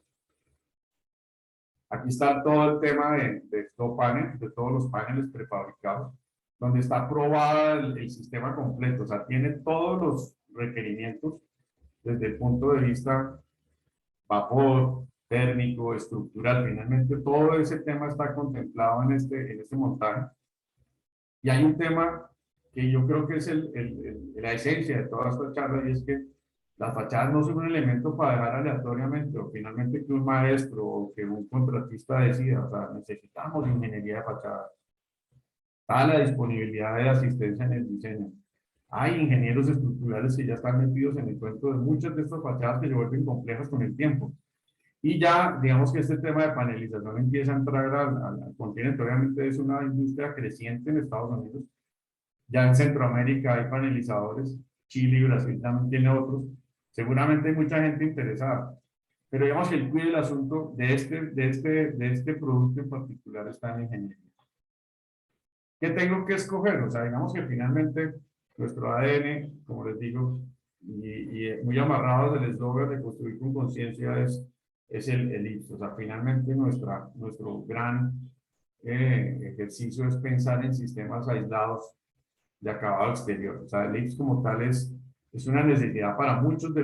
Aquí está todo el tema de estos paneles, de todos los paneles prefabricados, donde está probado el sistema completo, o sea, tiene todos los requerimientos desde el punto de vista vapor, térmico, estructural. Finalmente, todo ese tema está contemplado en este montaje. Y hay un tema que yo creo que es la esencia de toda esta charla, y es que las fachadas no son un elemento para dejar aleatoriamente o finalmente que un maestro o que un contratista decida. O sea, necesitamos ingeniería de fachadas. Está la disponibilidad de asistencia en el diseño. Hay ingenieros estructurales que ya están metidos en el cuento de muchas de estas fachadas que se vuelven complejas con el tiempo. Y ya, digamos que este tema de panelización empieza a entrar al continente. Obviamente es una industria creciente en Estados Unidos. Ya en Centroamérica hay panelizadores. Chile y Brasil también tiene otros. Seguramente hay mucha gente interesada. Pero digamos que el cuid del asunto de este producto en particular está en ingeniería. ¿Qué tengo que escoger? O sea, digamos que finalmente nuestro ADN, como les digo, y muy amarrado del eslogan de construir con conciencia es el IPS. O sea, finalmente nuestro gran ejercicio es pensar en sistemas aislados de acabado exterior. O sea, el IPS como tal es una necesidad para muchos de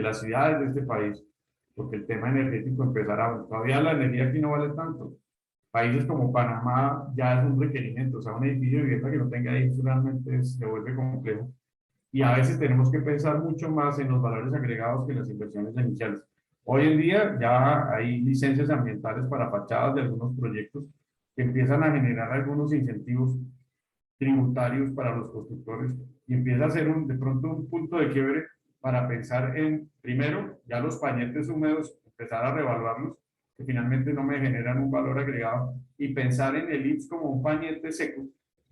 las ciudades de este país, porque el tema energético empezará, todavía la energía aquí no vale tanto. Países como Panamá ya es un requerimiento, o sea, un edificio de vivienda que no tenga ahí realmente se vuelve complejo. Y a veces tenemos que pensar mucho más en los valores agregados que en las inversiones iniciales. Hoy en día ya hay licencias ambientales para fachadas de algunos proyectos que empiezan a generar algunos incentivos tributarios para los constructores y empieza a ser de pronto un punto de quiebre para pensar en, primero, ya los pañetes húmedos, empezar a revaluarlos, que finalmente no me generan un valor agregado, y pensar en el IPS como un pañete seco,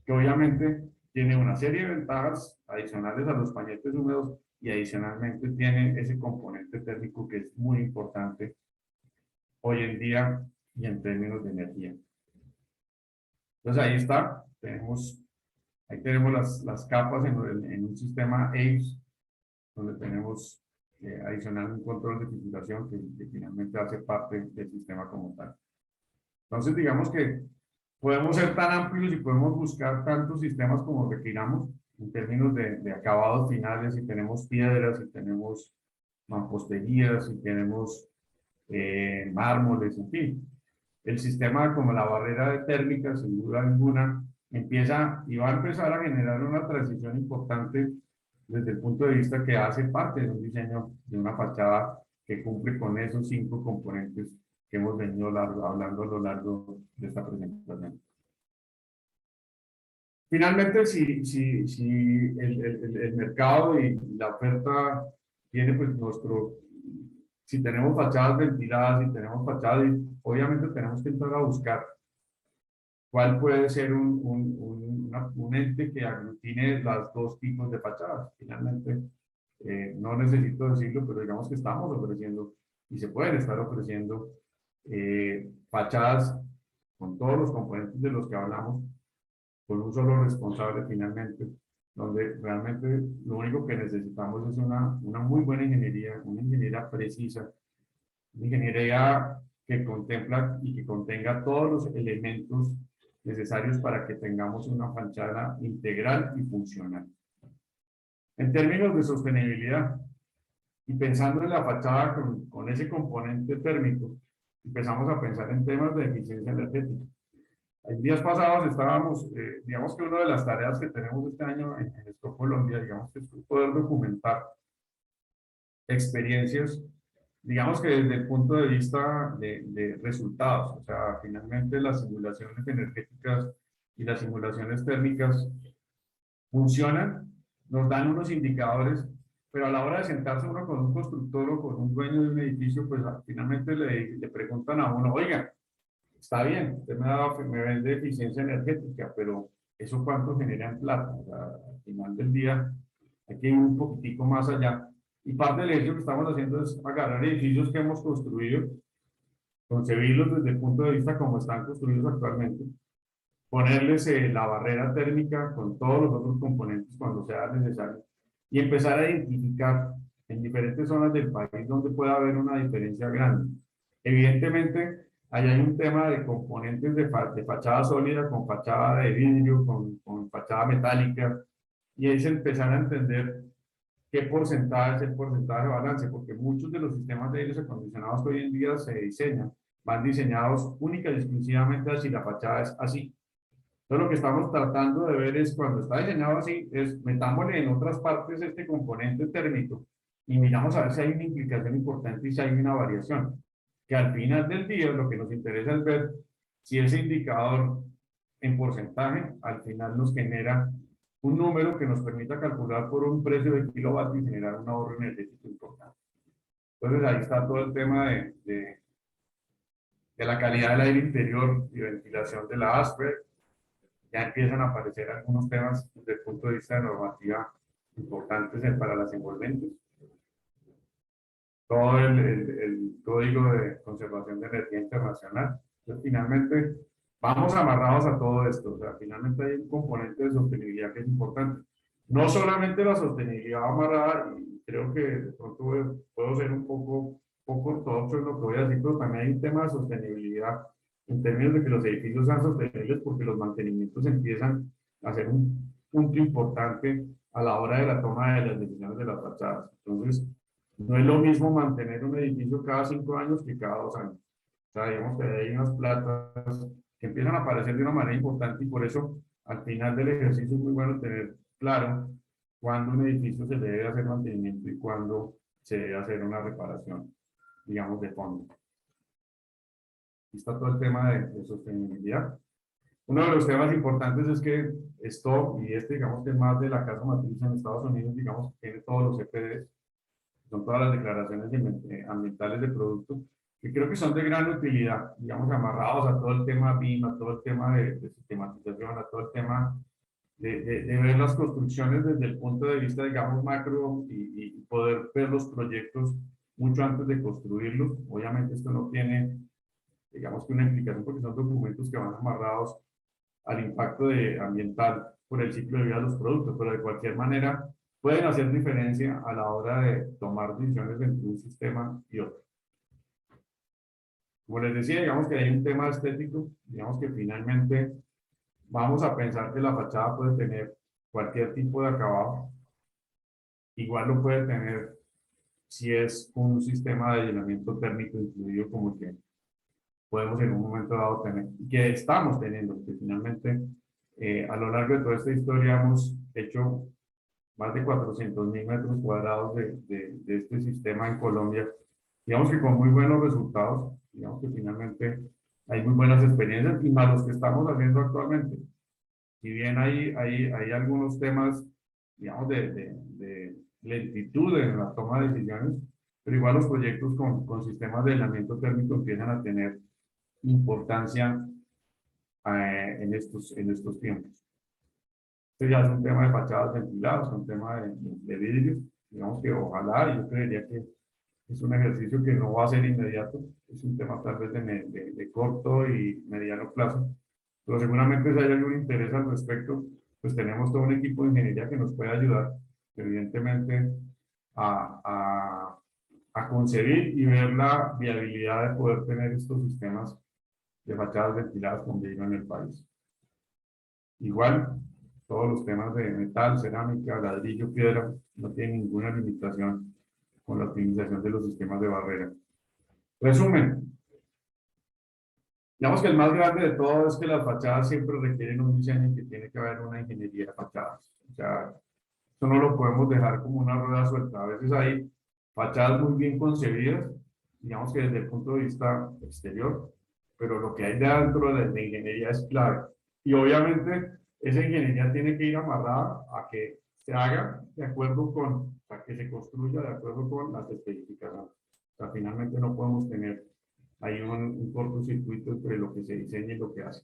que obviamente tiene una serie de ventajas adicionales a los pañetes húmedos y adicionalmente tiene ese componente térmico que es muy importante hoy en día y en términos de energía. Entonces ahí está, ahí tenemos las capas en un sistema ACE, donde tenemos adicional un control de filtración que finalmente hace parte del sistema como tal. Entonces, digamos que podemos ser tan amplios y podemos buscar tantos sistemas como requiramos en términos de acabados finales, si tenemos piedras, si tenemos mamposterías, si tenemos mármoles, en fin. El sistema como la barrera térmica, sin duda alguna, empieza y va a empezar a generar una transición importante desde el punto de vista que hace parte de un diseño de una fachada que cumple con esos 5 componentes que hemos venido hablando a lo largo de esta presentación. Finalmente, si el mercado y la oferta tiene pues si tenemos fachadas ventiladas, si tenemos fachadas, obviamente tenemos que entrar a buscar cuál puede ser un ente que aglutine los dos tipos de fachadas. Finalmente, no necesito decirlo, pero digamos que estamos ofreciendo y se pueden estar ofreciendo fachadas con todos los componentes de los que hablamos, con un solo responsable finalmente, donde realmente lo único que necesitamos es una muy buena ingeniería, una ingeniería precisa, una ingeniería que contempla y que contenga todos los elementos necesarios para que tengamos una fachada integral y funcional. En términos de sostenibilidad, y pensando en la fachada con ese componente térmico, empezamos a pensar en temas de eficiencia energética. En días pasados estábamos, digamos que una de las tareas que tenemos este año en Stop Colombia, digamos que es poder documentar experiencias digamos que desde el punto de vista de resultados, o sea, finalmente las simulaciones energéticas y las simulaciones térmicas funcionan, nos dan unos indicadores, pero a la hora de sentarse uno con un constructor o con un dueño de un edificio, pues finalmente le preguntan a uno, oiga, está bien, usted me vende eficiencia energética, pero ¿eso cuánto genera en plata? O sea, al final del día hay que ir un poquitico más allá. Y parte del ejercicio que estamos haciendo es agarrar edificios que hemos construido, concebirlos desde el punto de vista como están construidos actualmente, ponerles la barrera térmica con todos los otros componentes cuando sea necesario y empezar a identificar en diferentes zonas del país donde pueda haber una diferencia grande. Evidentemente, ahí hay un tema de componentes de fachada sólida con fachada de vidrio, con fachada metálica, y es empezar a entender qué porcentaje es el porcentaje de balance, porque muchos de los sistemas de aires acondicionados que hoy en día se diseñan, van diseñados única y exclusivamente así, la fachada es así. Entonces lo que estamos tratando de ver es cuando está diseñado así, es metámosle en otras partes este componente térmico y miramos a ver si hay una implicación importante y si hay una variación. Que al final del día lo que nos interesa es ver si ese indicador en porcentaje al final nos genera un número que nos permita calcular por un precio de kilovatio y generar un ahorro energético importante. Entonces ahí está todo el tema de la calidad del aire interior y ventilación de la ASPER. Ya empiezan a aparecer algunos temas desde el punto de vista de normativa importantes para las envolventes. Todo el Código de Conservación de Energía Internacional. Entonces, finalmente, vamos amarrados a todo esto. O sea, finalmente hay un componente de sostenibilidad que es importante. No solamente la sostenibilidad amarrada, y creo que de pronto puedo ser un poco ortodoxo en lo que voy a decir, pero también hay un tema de sostenibilidad en términos de que los edificios sean sostenibles porque los mantenimientos empiezan a ser un punto importante a la hora de la toma de las decisiones de las fachadas. Entonces, no es lo mismo mantener un edificio cada 5 años que cada 2 años. O sea, digamos que hay unas platas que empiezan a aparecer de una manera importante y por eso al final del ejercicio es muy bueno tener claro cuándo un edificio se le debe hacer mantenimiento y cuándo se debe hacer una reparación, digamos, de fondo. Aquí está todo el tema de sostenibilidad. Uno de los temas importantes es que esto, y digamos que es más de la casa matriz en Estados Unidos, digamos que tiene todos los EPDs, son todas las declaraciones ambientales de producto, que creo que son de gran utilidad, digamos, amarrados a todo el tema BIM, a todo el tema de sistematización, a todo el tema de ver las construcciones desde el punto de vista, digamos, macro y poder ver los proyectos mucho antes de construirlos. Obviamente esto no tiene, digamos, que una implicación porque son documentos que van amarrados al impacto ambiental por el ciclo de vida de los productos, pero de cualquier manera pueden hacer diferencia a la hora de tomar decisiones entre un sistema y otro. Como les decía, digamos que hay un tema estético, digamos que finalmente vamos a pensar que la fachada puede tener cualquier tipo de acabado, igual lo puede tener si es un sistema de aislamiento térmico incluido como que podemos en un momento dado tener, y que estamos teniendo, que finalmente a lo largo de toda esta historia hemos hecho más de 400.000 metros cuadrados de este sistema en Colombia, digamos que con muy buenos resultados, digamos que finalmente hay muy buenas experiencias y más los que estamos haciendo actualmente. Si bien hay algunos temas, digamos, de lentitud en la toma de decisiones, pero igual los proyectos con sistemas de aislamiento térmico empiezan a tener importancia en estos tiempos. Este ya es un tema de fachadas ventiladas, un tema de vidrio. Digamos que ojalá, yo creería que es un ejercicio que no va a ser inmediato, es un tema tal vez de corto y mediano plazo, pero seguramente si hay algún interés al respecto, pues tenemos todo un equipo de ingeniería que nos puede ayudar, evidentemente, a concebir y ver la viabilidad de poder tener estos sistemas de fachadas ventiladas con vidrio en el país. Igual, todos los temas de metal, cerámica, ladrillo, piedra, no tienen ninguna limitación con la optimización de los sistemas de barrera. Resumen, digamos que el más grande de todo es que las fachadas siempre requieren un diseño y que tiene que haber una ingeniería de fachadas. O sea, eso no lo podemos dejar como una rueda suelta. A veces hay fachadas muy bien concebidas, digamos que desde el punto de vista exterior, pero lo que hay dentro de ingeniería es clave. Y obviamente esa ingeniería tiene que ir amarrada a que se haga de acuerdo con, a que se construya de acuerdo con las especificaciones. O sea, finalmente no podemos tener ahí un cortocircuito entre lo que se diseña y lo que hace.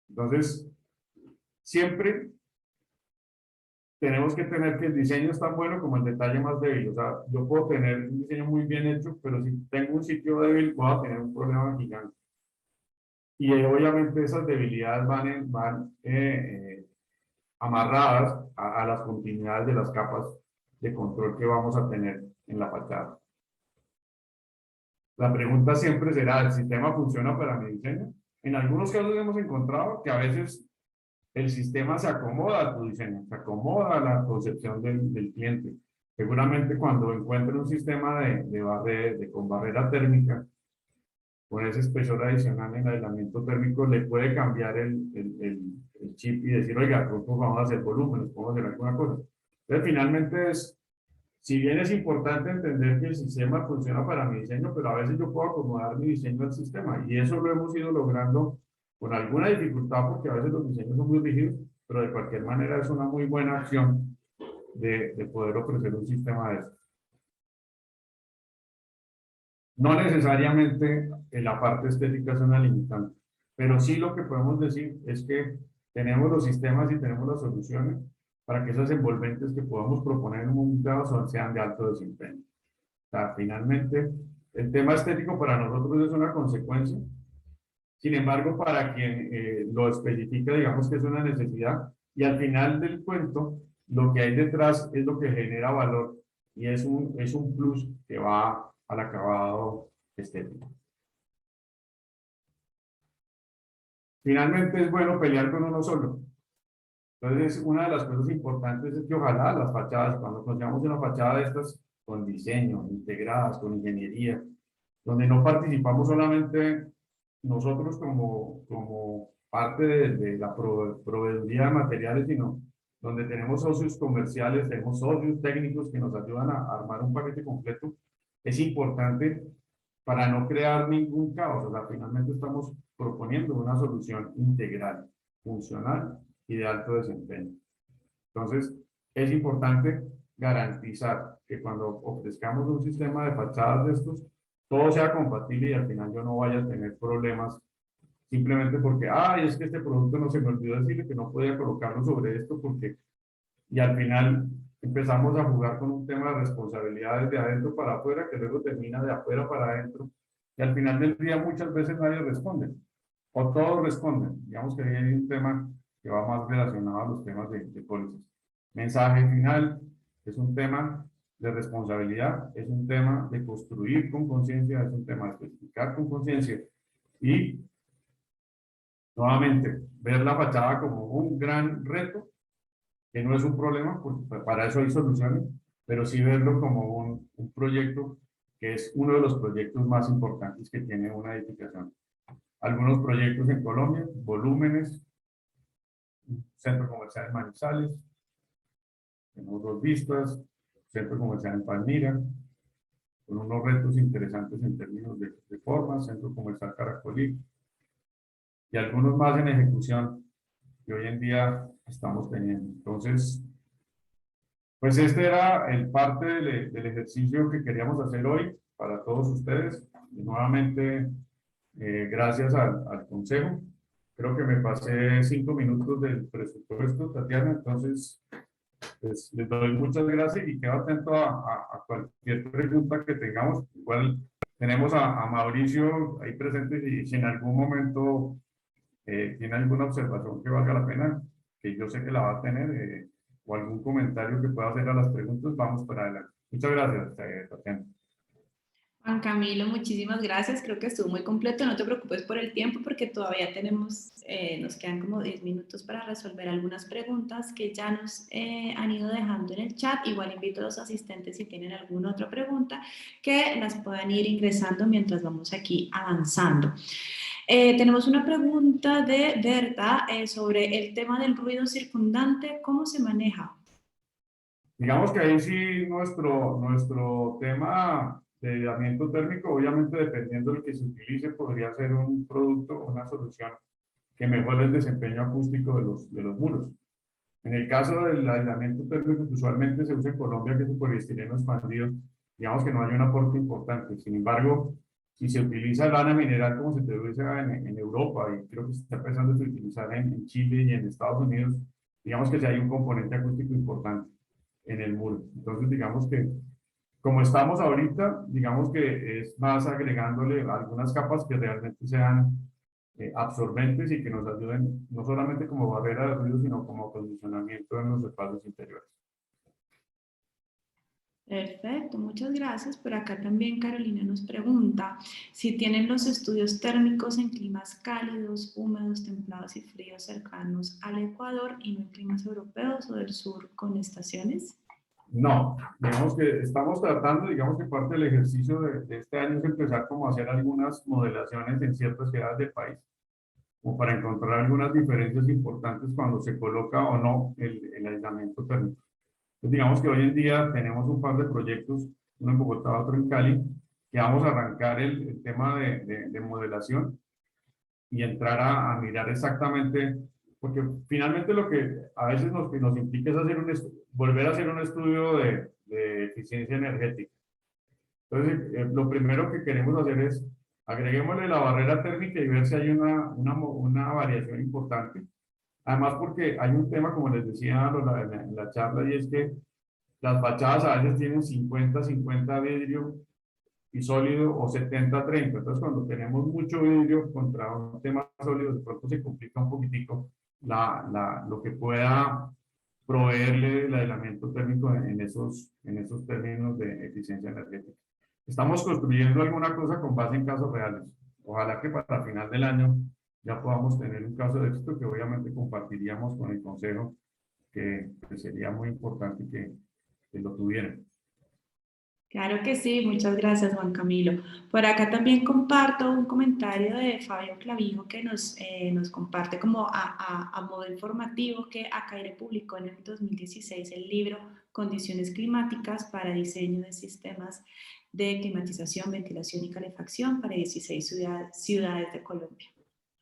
Entonces, siempre tenemos que tener que el diseño es tan bueno como el detalle más débil. O sea, yo puedo tener un diseño muy bien hecho, pero si tengo un sitio débil, voy a tener un problema gigante. Y obviamente esas debilidades van amarradas a las continuidades de las capas de control que vamos a tener en la fachada. La pregunta siempre será, ¿el sistema funciona para mi diseño? En algunos casos hemos encontrado que a veces el sistema se acomoda a tu diseño, se acomoda a la concepción del cliente. Seguramente cuando encuentre un sistema con barrera térmica, con ese espesor adicional en aislamiento térmico, le puede cambiar el chip y decir, oiga, nosotros vamos a hacer volúmenes, podemos hacer alguna cosa. Entonces, finalmente si bien es importante entender que el sistema funciona para mi diseño, pero a veces yo puedo acomodar mi diseño al sistema, y eso lo hemos ido logrando con alguna dificultad, porque a veces los diseños son muy rígidos, pero de cualquier manera es una muy buena acción de poder ofrecer un sistema de eso. No necesariamente la parte estética es una limitante, pero sí lo que podemos decir es que tenemos los sistemas y tenemos las soluciones para que esas envolventes que podamos proponer en un momento dado sean de alto desempeño. O sea, finalmente, el tema estético para nosotros es una consecuencia. Sin embargo, para quien lo especifica, digamos que es una necesidad, y al final del cuento, lo que hay detrás es lo que genera valor, y es un plus que va al acabado estético. Finalmente, es bueno pelear con uno solo. Entonces, una de las cosas importantes es que ojalá las fachadas, cuando consigamos una fachada de estas con diseño, integradas, con ingeniería, donde no participamos solamente nosotros como parte de la proveeduría de materiales, sino donde tenemos socios comerciales, tenemos socios técnicos que nos ayudan a armar un paquete completo, es importante para no crear ningún caos. O sea, finalmente estamos proponiendo una solución integral, funcional y de alto desempeño. Entonces, es importante garantizar que cuando ofrezcamos un sistema de fachadas de estos, todo sea compatible y al final yo no vaya a tener problemas simplemente porque, ay, es que este producto no se me olvidó decirle que no podía colocarlo sobre esto porque, y al final empezamos a jugar con un tema de responsabilidades de adentro para afuera que luego termina de afuera para adentro y al final del día muchas veces nadie responde o todos responden. Digamos que hay un tema que va más relacionado a los temas de pólizas. Mensaje final, es un tema de responsabilidad, es un tema de construir con conciencia, es un tema de especificar con conciencia y nuevamente ver la fachada como un gran reto, que no es un problema, porque para eso hay soluciones, pero sí verlo como un proyecto que es uno de los proyectos más importantes que tiene una edificación. Algunos proyectos en Colombia, volúmenes, centro comercial en Manizales, tenemos dos vistas, centro comercial en Palmira, con unos retos interesantes en términos de forma, centro comercial Caracolí, y algunos más en ejecución que hoy en día estamos teniendo. Entonces, pues este era el parte del ejercicio que queríamos hacer hoy para todos ustedes. Y nuevamente, gracias al consejo. Creo que me pasé 5 minutos del presupuesto, Tatiana, entonces pues, les doy muchas gracias y quedo atento a cualquier pregunta que tengamos. Igual tenemos a Mauricio ahí presente y si en algún momento tiene alguna observación que valga la pena, que yo sé que la va a tener, o algún comentario que pueda hacer a las preguntas, vamos para adelante. Muchas gracias, Tatiana. Juan Camilo, muchísimas gracias. Creo que estuvo muy completo. No te preocupes por el tiempo porque todavía nos quedan como 10 minutos para resolver algunas preguntas que ya nos han ido dejando en el chat. Igual invito a los asistentes si tienen alguna otra pregunta que las puedan ir ingresando mientras vamos aquí avanzando. Tenemos una pregunta de Berta sobre el tema del ruido circundante. ¿Cómo se maneja? Digamos que ahí sí nuestro tema de aislamiento térmico, obviamente dependiendo del que se utilice, podría ser un producto o una solución que mejore el desempeño acústico de los muros. En el caso del aislamiento térmico, que usualmente se usa en Colombia, que es el poliestireno expandido, digamos que no hay un aporte importante. Sin embargo, si se utiliza lana mineral como se utiliza en Europa, y creo que se está empezando a utilizar en Chile y en Estados Unidos, digamos que sí hay un componente acústico importante en el muro. Entonces, digamos que como estamos ahorita, digamos que es más agregándole algunas capas que realmente sean absorbentes y que nos ayuden no solamente como barrera de ruido, sino como acondicionamiento en los espacios interiores. Perfecto, muchas gracias. Por acá también Carolina nos pregunta si tienen los estudios térmicos en climas cálidos, húmedos, templados y fríos cercanos al Ecuador y no en climas europeos o del sur con estaciones. No, digamos que estamos tratando, digamos que parte del ejercicio de este año es empezar como a hacer algunas modelaciones en ciertas ciudades del país, como para encontrar algunas diferencias importantes cuando se coloca o no el aislamiento térmico. Entonces, digamos que hoy en día tenemos un par de proyectos, uno en Bogotá, otro en Cali, que vamos a arrancar el tema de modelación y entrar a mirar exactamente, porque finalmente lo que a veces nos implica es hacer volver a hacer un estudio de eficiencia energética. Entonces, lo primero que queremos hacer es agreguémosle la barrera térmica y ver si hay una variación importante. Además, porque hay un tema, como les decía en la charla, y es que las fachadas a veces tienen 50-50 vidrio y sólido o 70-30. Entonces, cuando tenemos mucho vidrio contra un tema sólido, de pronto se complica un poquitico lo que pueda proveerle el aislamiento térmico en esos términos de eficiencia energética. Estamos construyendo alguna cosa con base en casos reales. Ojalá que para final del año ya podamos tener un caso de éxito que obviamente compartiríamos con el Consejo, que sería muy importante que lo tuvieran. Claro que sí, muchas gracias Juan Camilo. Por acá también comparto un comentario de Fabio Clavijo que nos comparte como a modo informativo que Acaire publicó en el 2016 el libro Condiciones climáticas para diseño de sistemas de climatización, ventilación y calefacción para 16 ciudades de Colombia.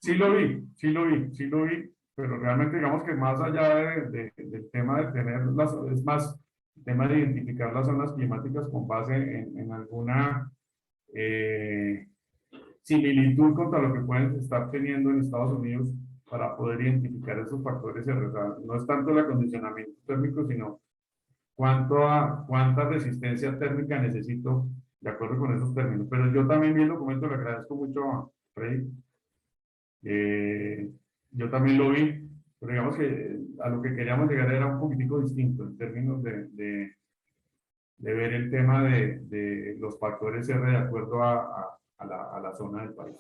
Sí lo vi, sí lo vi, sí lo vi, pero realmente digamos que más allá del tema de tener es más el tema de identificar las zonas climáticas con base en alguna eh, similitud contra lo que pueden estar teniendo en Estados Unidos para poder identificar esos factores. No es tanto el acondicionamiento térmico, sino cuánta resistencia térmica necesito de acuerdo con esos términos. Pero yo también vi el documento, le agradezco mucho a Freddy. Yo también lo vi, pero digamos que a lo que queríamos llegar era un poquitico distinto en términos de ver el tema de los factores R de acuerdo a la zona del país.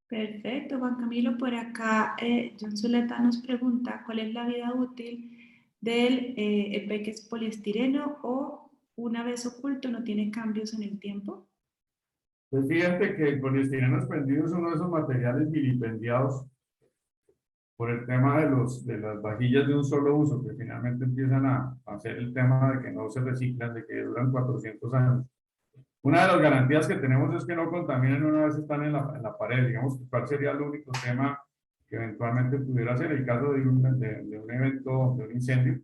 Perfecto, Juan Camilo. Por acá, John Zuleta nos pregunta cuál es la vida útil del EPE, que es poliestireno, o una vez oculto no tiene cambios en el tiempo. Pues fíjate que el poliestireno expandido es uno de esos materiales vilipendiados por el tema de las vajillas de un solo uso, que finalmente empiezan a hacer el tema de que no se reciclan, de que duran 400 años. Una de las garantías que tenemos es que no contaminan una vez están en la pared. Digamos, ¿cuál sería el único tema que eventualmente pudiera ser el caso de un evento, de un incendio?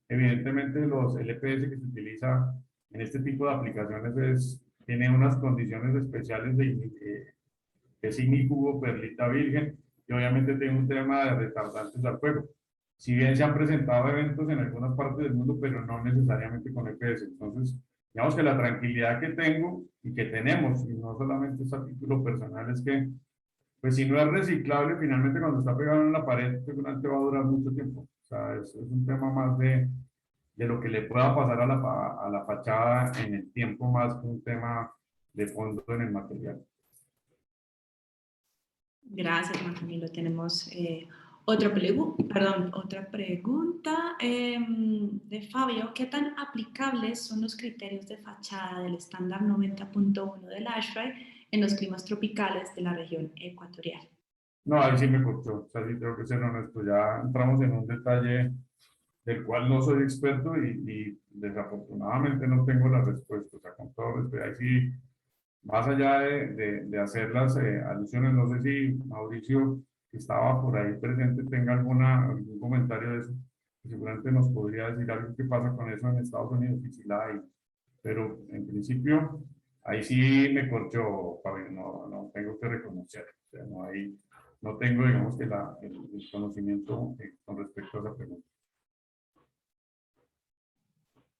Evidentemente, los LPS que se utiliza en este tipo de aplicaciones tiene unas condiciones especiales de ignífugo, perlita virgen, y obviamente tiene un tema de retardantes al fuego. Si bien se han presentado eventos en algunas partes del mundo, pero no necesariamente con EPS. Entonces, digamos que la tranquilidad que tengo y que tenemos, y no solamente es a título personal, es que, pues si no es reciclable, finalmente cuando está pegado en la pared, seguramente va a durar mucho tiempo. O sea, es un tema más de lo que le pueda pasar a la fachada en el tiempo, más que un tema de fondo en el material. Gracias, Juan Camilo. Tenemos otra pregunta de Fabio. ¿Qué tan aplicables son los criterios de fachada del estándar 90.1 del ASHRAE en los climas tropicales de la región ecuatorial? No, ahí sí me cortó. O sea, sí tengo que ser honesto. Ya entramos en un detalle del cual no soy experto y desafortunadamente no tengo la respuesta. O sea, con todo respeto, ahí sí, más allá de hacer las alusiones, no sé si Mauricio, que estaba por ahí presente, tenga algún comentario de eso. Seguramente nos podría decir algo que pasa con eso en Estados Unidos, y si la hay. Pero en principio, ahí sí me corchó, Fabio, no tengo que reconocer. O sea, no tengo, digamos, que el conocimiento con respecto a esa pregunta.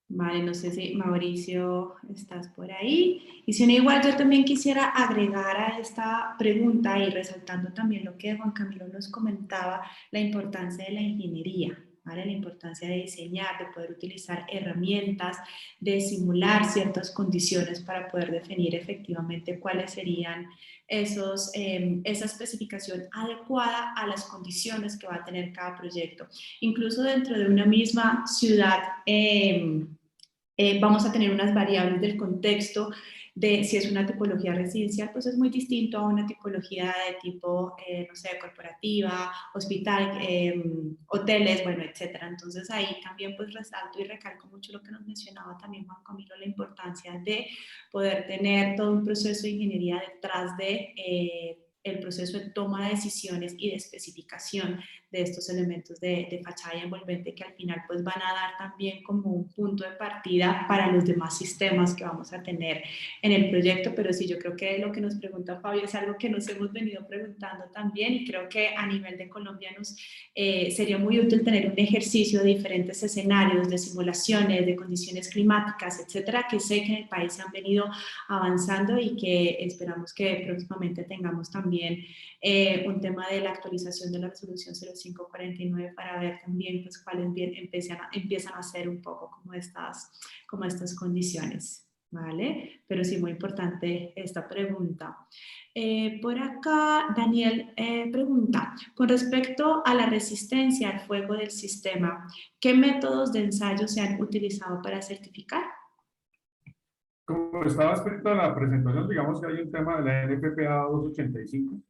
Vale, no sé si Mauricio estás por ahí. Y si no, igual yo también quisiera agregar a esta pregunta y resaltando también lo que Juan Camilo nos comentaba, la importancia de la ingeniería, ¿vale? La importancia de diseñar, de poder utilizar herramientas, de simular ciertas condiciones para poder definir efectivamente cuáles serían esa especificación adecuada a las condiciones que va a tener cada proyecto. Incluso dentro de una misma ciudad, vamos a tener unas variables del contexto de si es una tipología residencial, pues es muy distinto a una tipología de tipo, no sé, corporativa, hospital, hoteles, bueno, etcétera. Entonces ahí también pues resalto y recalco mucho lo que nos mencionaba también Juan Camilo, la importancia de poder tener todo un proceso de ingeniería detrás de el proceso de toma de decisiones y de especificación de estos elementos de fachada y envolvente que al final pues van a dar también como un punto de partida para los demás sistemas que vamos a tener en el proyecto, pero sí, yo creo que lo que nos pregunta Fabio es algo que nos hemos venido preguntando también y creo que a nivel de colombianos sería muy útil tener un ejercicio de diferentes escenarios, de simulaciones, de condiciones climáticas, etcétera, que sé que en el país se han venido avanzando y que esperamos que próximamente tengamos también un tema de la actualización de la resolución 0549 para ver también pues cuáles empiezan a ser un poco como estas condiciones, ¿vale? Pero sí, muy importante esta pregunta. Por acá, Daniel pregunta, con respecto a la resistencia al fuego del sistema, ¿qué métodos de ensayo se han utilizado para certificar? Como estaba escrito en la presentación, digamos que hay un tema de la NFPA 285.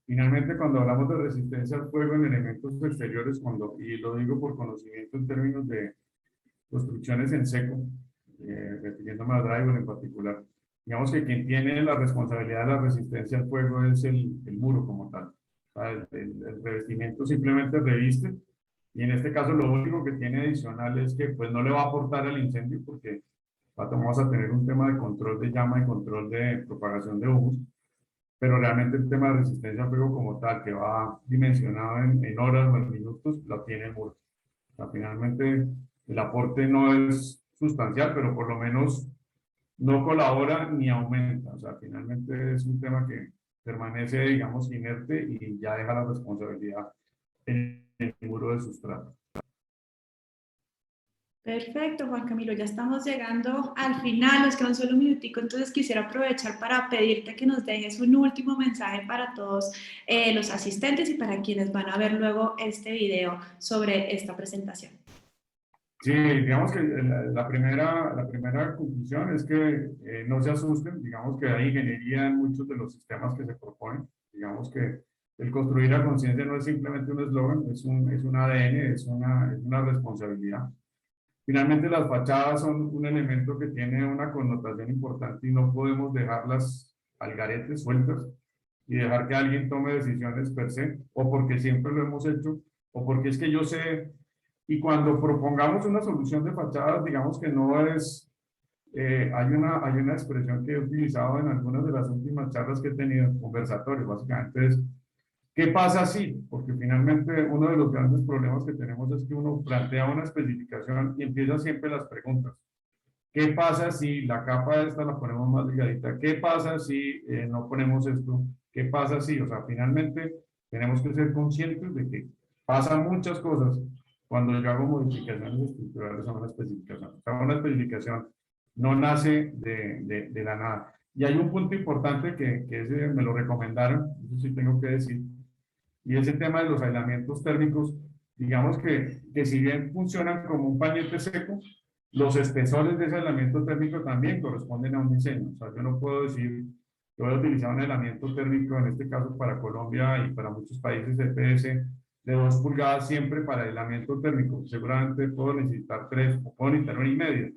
Finalmente, cuando hablamos de resistencia al fuego en elementos exteriores, y lo digo por conocimiento en términos de construcciones en seco, refiriéndome a drywall en particular, digamos que quien tiene la responsabilidad de la resistencia al fuego es el muro como tal. O sea, el revestimiento simplemente reviste, y en este caso lo único que tiene adicional es que pues no le va a aportar al incendio porque vamos a tener un tema de control de llama y control de propagación de humos, pero realmente el tema de resistencia al fuego como tal, que va dimensionado en horas o en minutos, lo tiene el muro. O sea, finalmente el aporte no es sustancial, pero por lo menos no colabora ni aumenta. O sea, finalmente es un tema que permanece, digamos, inerte y ya deja la responsabilidad en el muro de sustrato. Perfecto, Juan Camilo, ya estamos llegando al final, nos queda solo un minutico, entonces quisiera aprovechar para pedirte que nos dejes un último mensaje para todos los asistentes y para quienes van a ver luego este video sobre esta presentación. Sí, digamos que la primera conclusión es que no se asusten, digamos que hay ingeniería en muchos de los sistemas que se proponen, digamos que el construir a conciencia no es simplemente un eslogan, es un ADN, es una responsabilidad. Finalmente, las fachadas son un elemento que tiene una connotación importante y no podemos dejarlas al garete sueltas y dejar que alguien tome decisiones per se, o porque siempre lo hemos hecho, o porque es que yo sé. Y cuando propongamos una solución de fachadas, digamos que no es, hay una expresión que he utilizado en algunas de las últimas charlas que he tenido, conversatorios, básicamente es, ¿qué pasa si? Porque finalmente uno de los grandes problemas que tenemos es que uno plantea una especificación y empieza siempre las preguntas. ¿Qué pasa si la capa esta la ponemos más delgadita? ¿Qué pasa si no ponemos esto? ¿Qué pasa si? O sea, finalmente tenemos que ser conscientes de que pasan muchas cosas cuando yo hago modificaciones estructurales a una especificación. O sea, una especificación no nace de la nada. Y hay un punto importante que ese me lo recomendaron, eso sí tengo que decir, y ese tema de los aislamientos térmicos, digamos que si bien funcionan como un pañete seco, los espesores de ese aislamiento térmico también corresponden a un diseño. O sea, yo no puedo decir, yo voy a utilizar un aislamiento térmico, en este caso para Colombia y para muchos países EPS, de 2 pulgadas siempre para aislamiento térmico. Seguramente puedo necesitar 3 o puedo necesitar 1,5.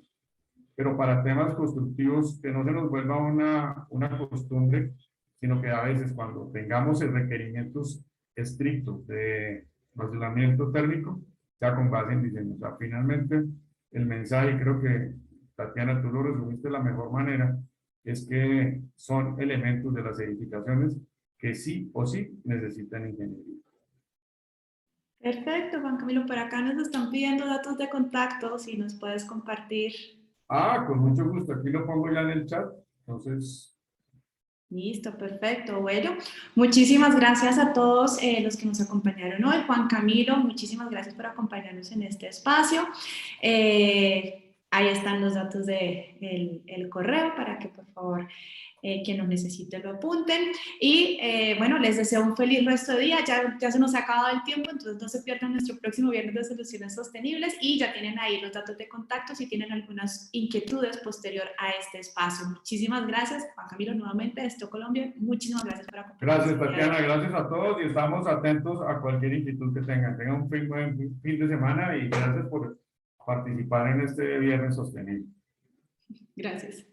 Pero para temas constructivos, que no se nos vuelva una costumbre, sino que a veces cuando tengamos requerimientos estrictos de aislamiento térmico, sea con base en diseño. O sea, finalmente, el mensaje, creo que Tatiana, tú lo resumiste de la mejor manera, es que son elementos de las edificaciones que sí o sí necesitan ingeniería. Perfecto, Juan Camilo. Por acá nos están pidiendo datos de contacto, si nos puedes compartir. Con mucho gusto. Aquí lo pongo ya en el chat. Entonces, Listo, perfecto. Bueno, muchísimas gracias a todos los que nos acompañaron hoy. Juan Camilo, muchísimas gracias por acompañarnos en este espacio. Ahí están los datos del el correo para que por favor quien lo necesite lo apunten. Y bueno, les deseo un feliz resto de día. Ya se nos ha acabado el tiempo, entonces no se pierdan nuestro próximo viernes de soluciones sostenibles y ya tienen ahí los datos de contacto si tienen algunas inquietudes posterior a este espacio. Muchísimas gracias, Juan Camilo, nuevamente de Esto Colombia. Muchísimas gracias por acompañarnos. Gracias, Tatiana. Gracias a todos y estamos atentos a cualquier inquietud que tengan. Tengan un buen fin de semana y gracias por participar en este viernes sostenible. Gracias.